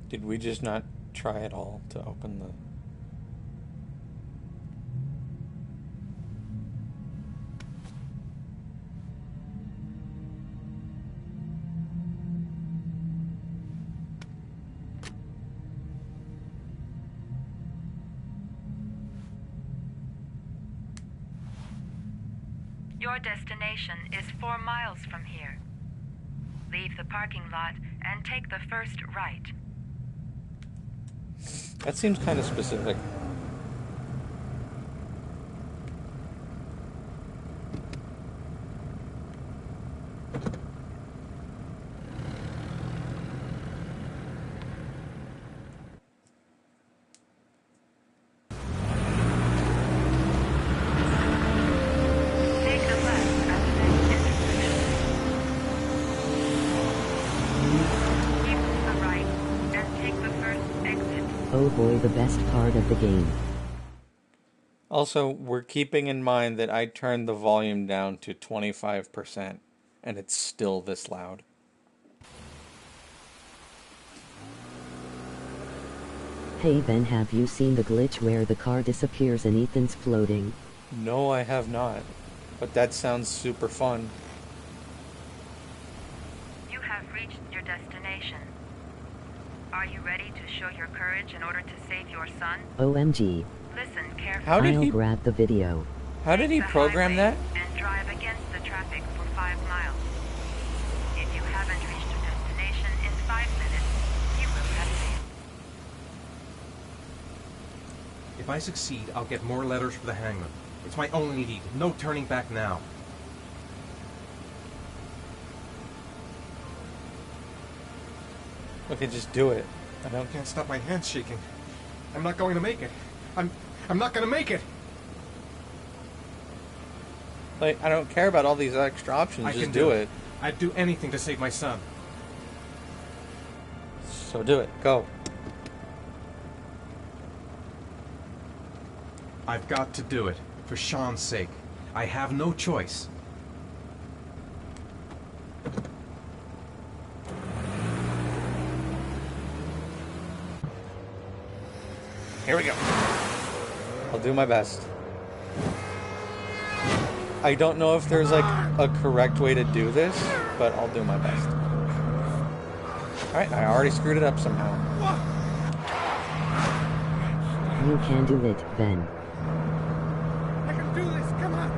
Did we just not try at all to open the... Your destination is 4 miles from here. Leave the parking lot and take the first right. That seems kind of specific. boy, the best part of the game. Also, we're keeping in mind that I turned the volume down to 25%, and it's still this loud. Hey Ben, have you seen the glitch where the car disappears and Ethan's floating? No, I have not. But that sounds super fun. You have reached your destination. Are you ready to show your courage in order to save your son? OMG. Listen carefully. I'll grab the video. How did he program that? And drive against the traffic for 5 miles. If you haven't reached your destination in 5 minutes, you will have failed. If I succeed, I'll get more letters for the hangman. It's my only lead. No turning back now. Okay, just do it. I can't stop my hands shaking. I'm not going to make it. I'm not going to make it. Like, I don't care about all these extra options. I Just can do it. I'd do anything to save my son. So do it. Go. I've got to do it. For Sean's sake. I have no choice. Here we go. I'll do my best. I don't know if there's like a correct way to do this, but I'll do my best. Alright, I already screwed it up somehow. You can do it, Ben. I can do this. Come on.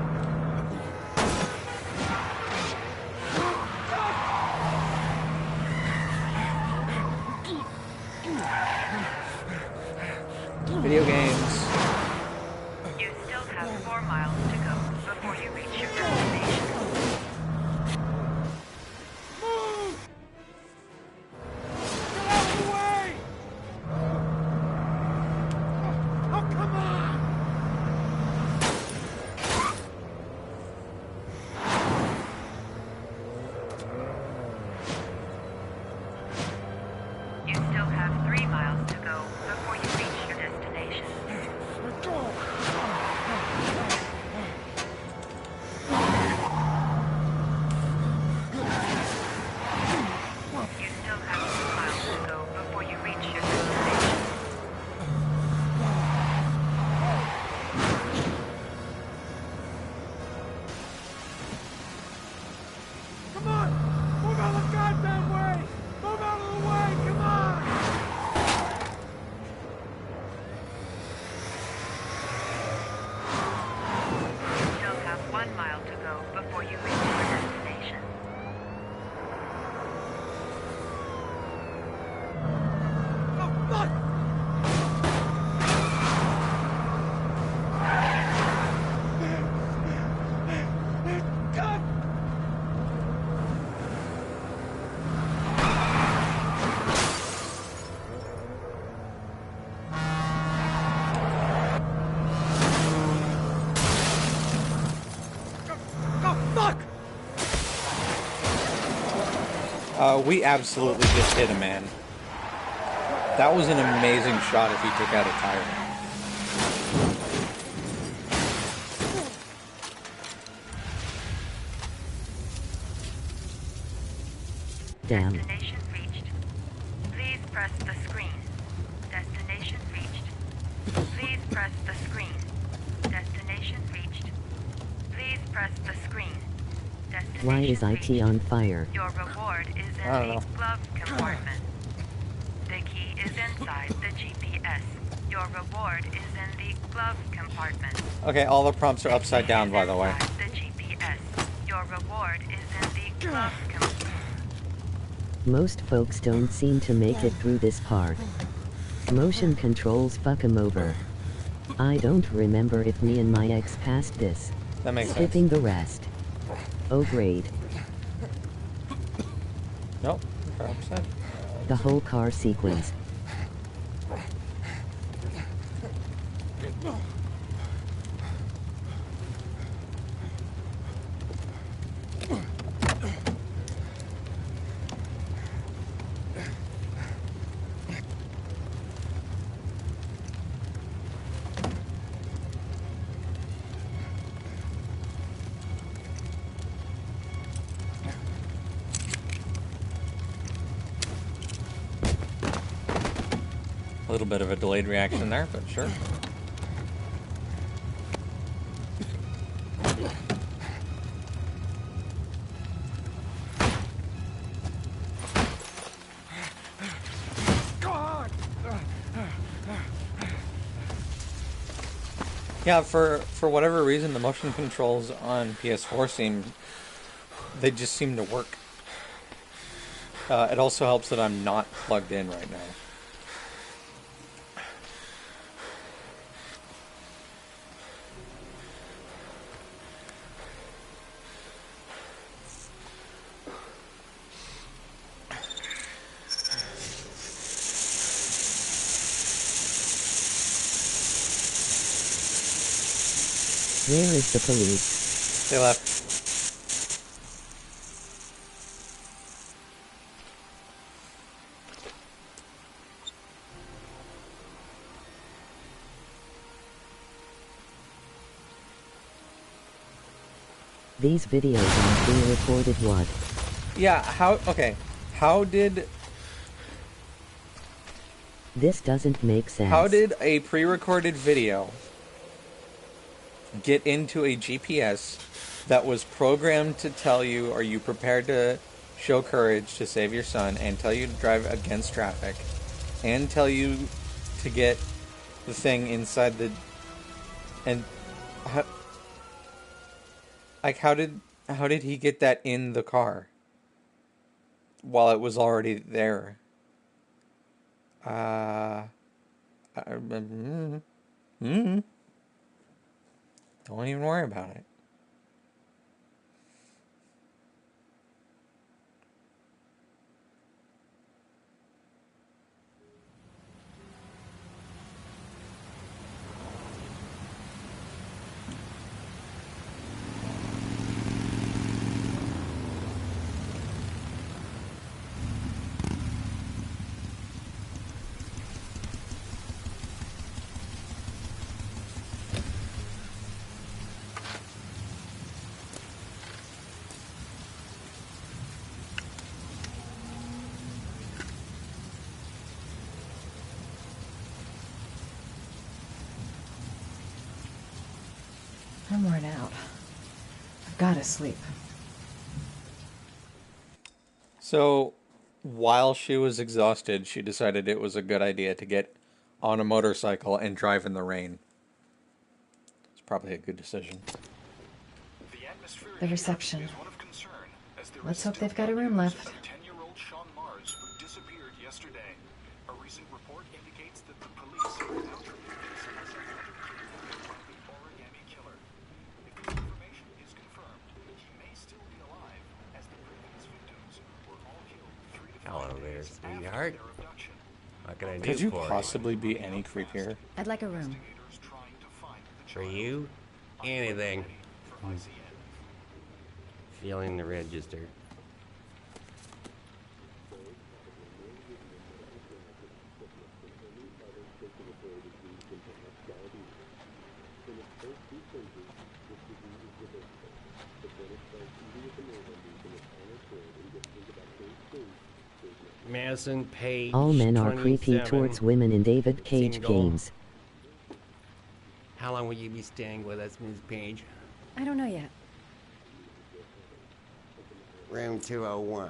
Video games. You still have 4 miles to go before you reach your destination. Move! Get out of the way! Oh, come on! You still have 3 miles to go before you reach your destination. You still have 2 miles to go before you reach your destination. Come on! Move out of the goddamn way! Move out of the way! Come on! You still have 1 mile to go before you reach your destination. Oh, fuck! God! Oh, fuck! We absolutely just hit a man. That was an amazing shot if he took out a tire. Damn. Destination reached. Please press the screen. Destination reached. Please press the screen. Destination reached. Please press the screen. Destination Why is IT on fire? Your reward is in I don't the know. glove compartment. The key is inside the GPS. Your reward is in the glove compartment. Okay, all the prompts are upside down, by the way. Inside the GPS. Your reward is in the glove compartment. Most folks don't seem to make it through this part. Motion controls fuck 'em over. I don't remember if me and my ex passed this. That makes sense. Skipping the rest. Oh great. Nope, they're upside. The whole car sequence. little bit of a delayed reaction there, but sure. Yeah, for whatever reason, the motion controls on PS4 they just seem to work. It also helps that I'm not plugged in right now. Where is the police? They left. These videos are pre-recorded what? Yeah, how did... This doesn't make sense. How did a pre-recorded video get into a GPS that was programmed to tell you, are you prepared to show courage to save your son, and tell you to drive against traffic, and tell you to get the thing inside the... And... how did he get that in the car while it was already there? Don't even worry about it. I'm worn out. I've got to sleep. So, while she was exhausted, she decided it was a good idea to get on a motorcycle and drive in the rain. It's probably a good decision. The reception. Let's hope they've got a room left. Hello there, sweetheart. What can I do Could you for possibly be any creepier? I'd like a room. For you? Anything. Feeling the register. Madison Page. All men are creepy 27, towards women in David Cage single. games. How long will you be staying with us, Ms. Page? I don't know yet. Room 201.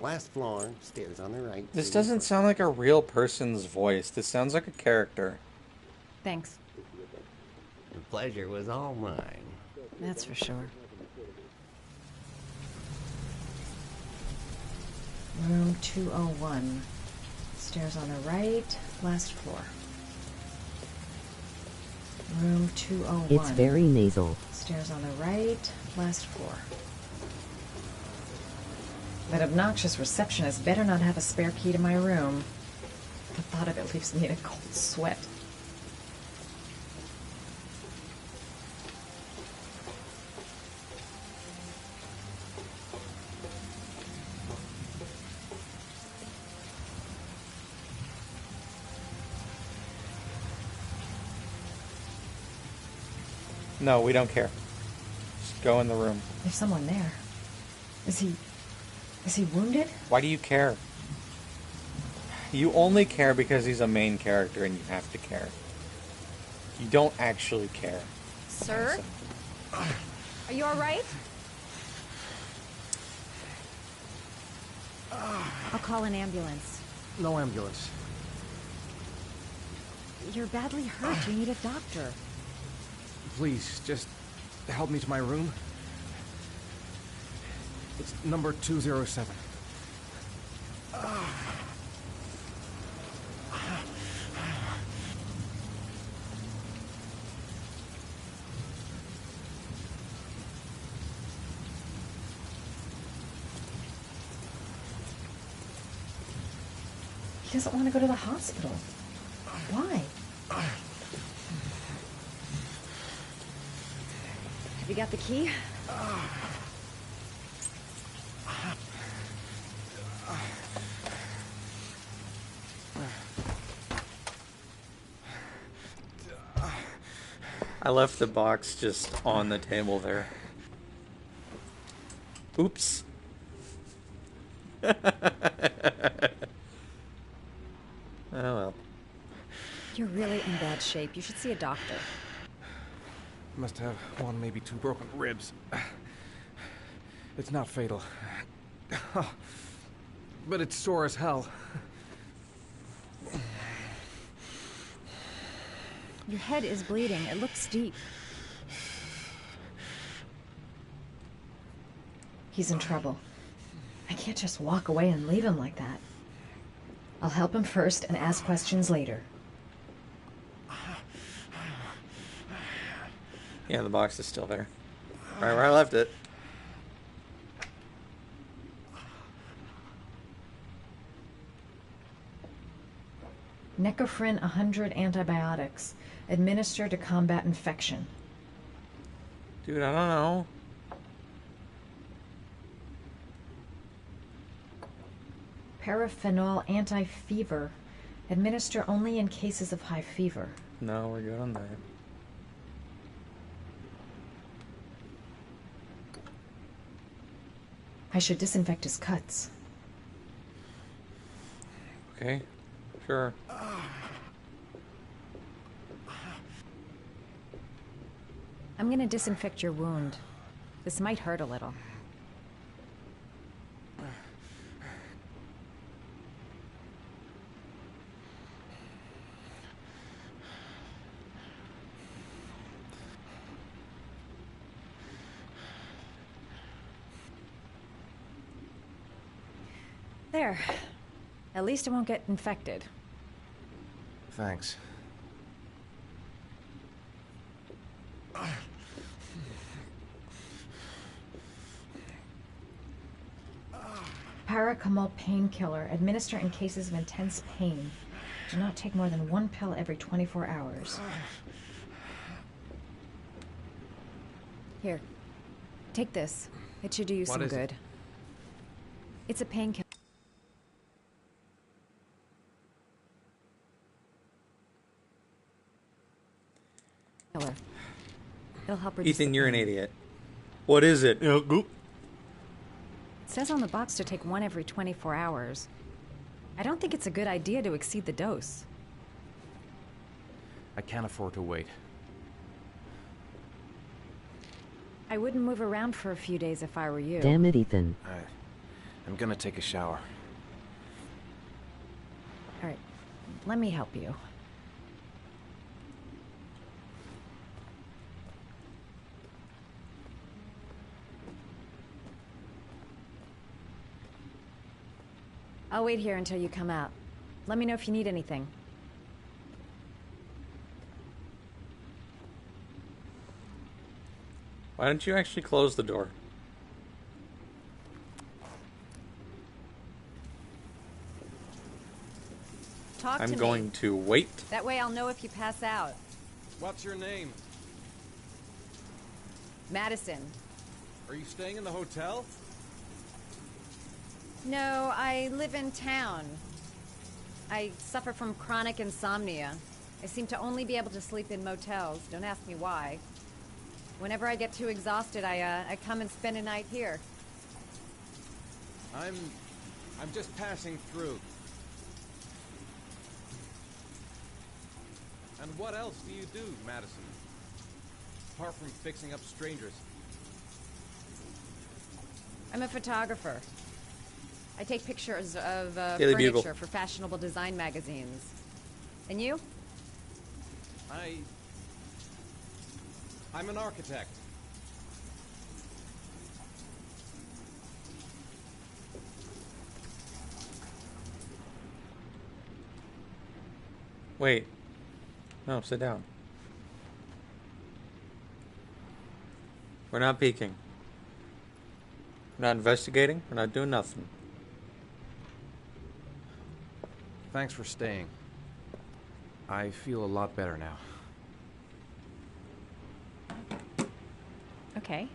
Last floor, stairs on the right. This doesn't sound like a real person's voice. This sounds like a character. Thanks. The pleasure was all mine. That's for sure. Room 201. Stairs on the right, last floor. Room 201. It's very nasal. Stairs on the right, last floor. That obnoxious receptionist better not have a spare key to my room. The thought of it leaves me in a cold sweat. No, we don't care. Just go in the room. There's someone there. Is he wounded? Why do you care? You only care because he's a main character and you have to care. You don't actually care. Sir? Are you alright? I'll call an ambulance. No ambulance. You're badly hurt. You need a doctor. Please, just help me to my room. It's number 207. He doesn't want to go to the hospital. Why? Have you got the key? I left the box just on the table there. Oops. Oh well. You're really in bad shape. You should see a doctor. Must have one, maybe two broken ribs. It's not fatal. But it's sore as hell. Your head is bleeding. It looks deep. He's in trouble. I can't just walk away and leave him like that. I'll help him first and ask questions later. Yeah, the box is still there. Right where I left it. Necophren 100 antibiotics. Administer to combat infection. Dude, I don't know. Paraphenol anti-fever. Administer only in cases of high fever. No, we're good on that. I should disinfect his cuts. Okay, sure. I'm gonna disinfect your wound. This might hurt a little. There. At least it won't get infected. Thanks. Paracamol painkiller. Administer in cases of intense pain. Do not take more than one pill every 24 hours. Here. Take this. It should do you some good. It's a painkiller. It'll help reduce Ethan, the you're an pain. idiot. What is it? It says on the box to take one every 24 hours. I don't think it's a good idea to exceed the dose. I can't afford to wait. I wouldn't move around for a few days if I were you. Damn it, Ethan. I'm gonna take a shower. All right, let me help you. I'll wait here until you come out. Let me know if you need anything. Why don't you actually close the door? Talk to me. I'm going to wait. That way I'll know if you pass out. What's your name? Madison. Are you staying in the hotel? No, I live in town. I suffer from chronic insomnia. I seem to only be able to sleep in motels. Don't ask me why. Whenever I get too exhausted, I come and spend a night here. I'm just passing through. And what else do you do, Madison? Apart from fixing up strangers. I'm a photographer. I take pictures of Daily Bugle. furniture for fashionable design magazines. And you? I'm an architect. Wait. No, sit down. We're not peeking. We're not investigating. We're not doing nothing. Thanks for staying. I feel a lot better now. Okay.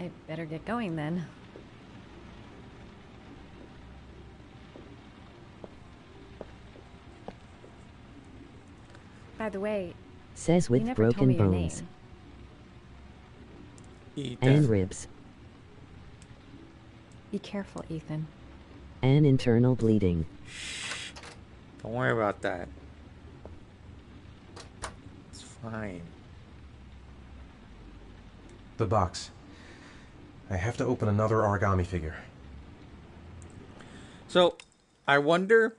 I better get going then. By the way, Says you with never told broken me your bones. name. And ribs. Be careful, Ethan. And internal bleeding. Don't worry about that. It's fine. The box. I have to open another origami figure. So, I wonder...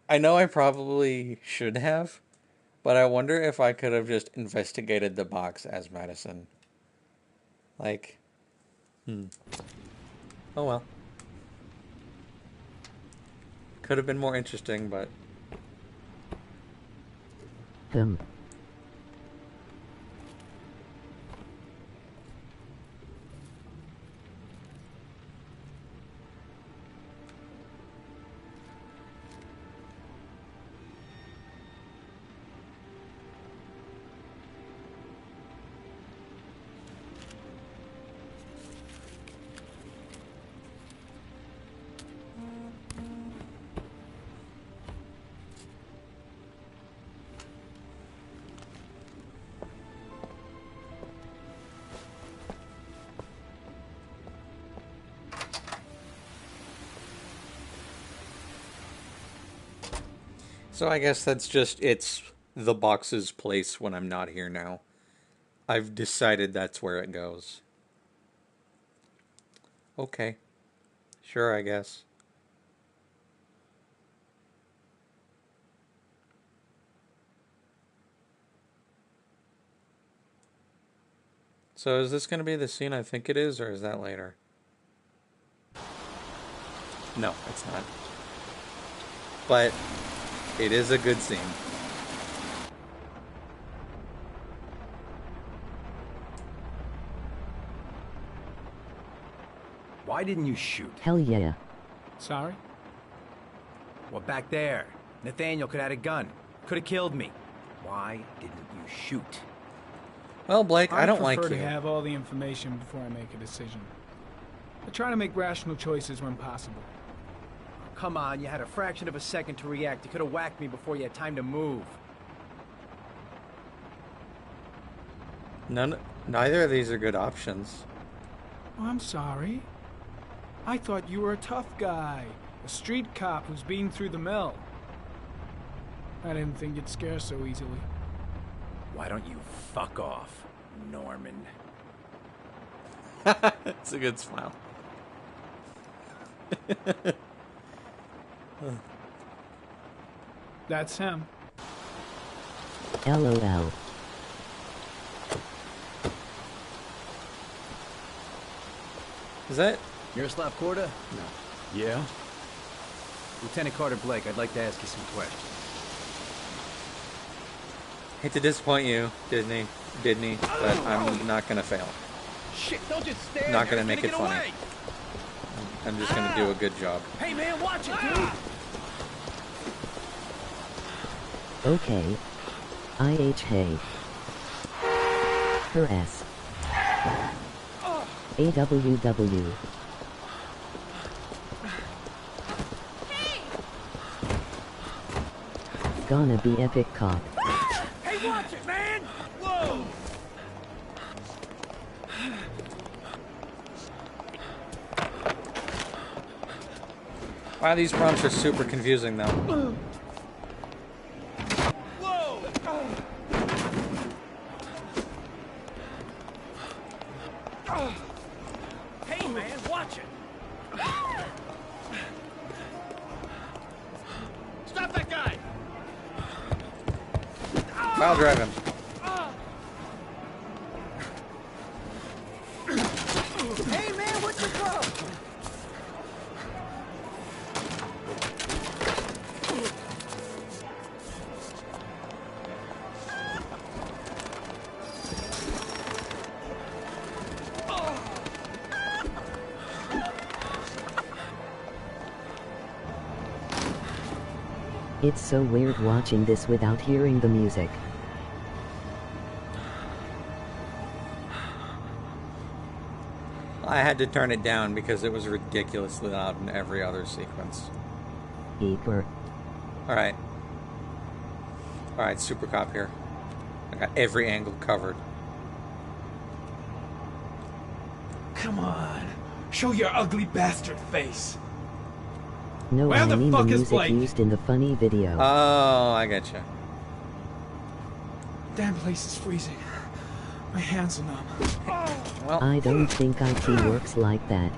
I know I probably should have, but I wonder if I could have just investigated the box as Madison. Like... Oh well. Could have been more interesting, but... So I guess that's just, it's the box's place when I'm not here now. I've decided that's where it goes. Okay. Sure, I guess. So is this going to be the scene I think it is, or is that later? No, it's not. But... it is a good scene. Why didn't you shoot? Hell yeah. Sorry? Well, back there. Nathaniel could have had a gun. Could have killed me. Why didn't you shoot? Well, Blake, I don't like prefer you. to have all the information before I make a decision. I try to make rational choices when possible. Come on, you had a fraction of a second to react. You could have whacked me before you had time to move. Neither of these are good options. Oh, I'm sorry. I thought you were a tough guy. A street cop who's been through the mill. I didn't think you'd scare so easily. Why don't you fuck off, Norman? It's a good smile. That's him. LOL. Is that... Miroslav Korda? No. Yeah? Lieutenant Carter Blake, I'd like to ask you some questions. Hate to disappoint you, Disney, but I'm not gonna fail. Shit, don't just stand Not there. gonna make it Get funny. away. I'm just gonna do a good job. Hey man, watch it, dude! Okay. IH hey. Her S. AWW. Gonna be epic cop. Hey, watch it, man! Whoa! Wow, these prompts are super confusing though. Pile drive him. Hey man, what's your problem? It's so weird watching this without hearing the music. I had to turn it down because it was ridiculously loud in every other sequence. Eeper. Alright. Alright, Super Cop here. I got every angle covered. Come on. Show your ugly bastard face. No, Where I the mean the fuck is music Blake? used in the funny video. Oh, I getcha. Damn place is freezing. My hands are numb. Well, I don't think IT works like that.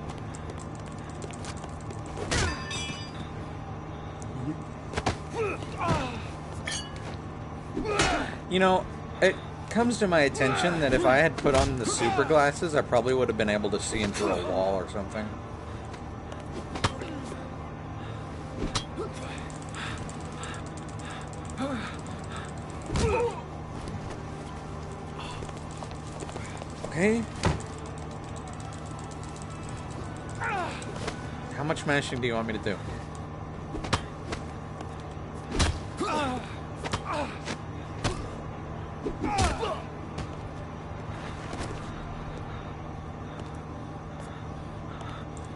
you know, it comes to my attention that if I had put on the super glasses, I probably would have been able to see into a wall or something. Okay. How much mashing do you want me to do?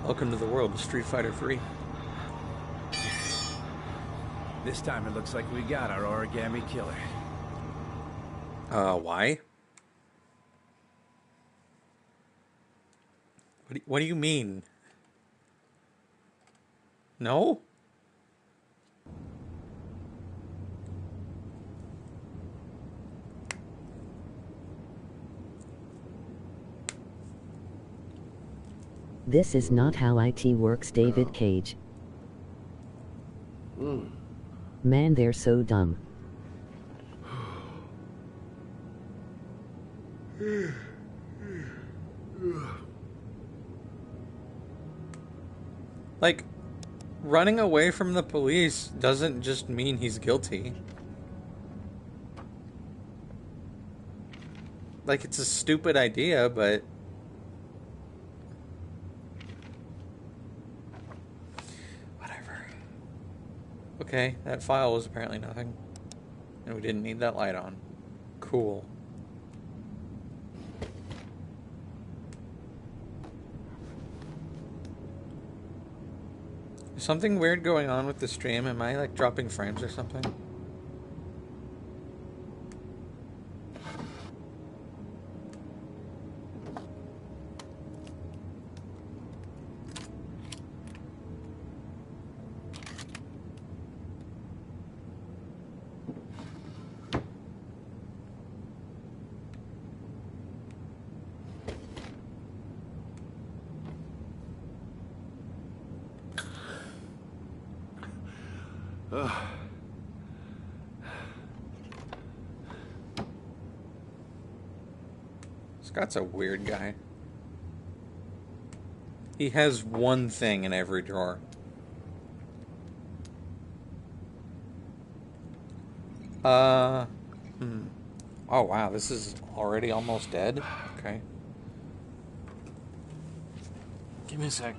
Welcome to the world of Street Fighter 3. This time it looks like we got our origami killer. Why? What do you mean? No? This is not how IT works, David Cage. Man, they're so dumb. Like, running away from the police doesn't just mean he's guilty. Like, it's a stupid idea, but... whatever. Okay, that file was apparently nothing. And we didn't need that light on. Cool. Is something weird going on with the stream? Am I, like, dropping frames or something? Scott's a weird guy. He has one thing in every drawer. Oh wow, this is already almost dead? Okay. Give me a sec.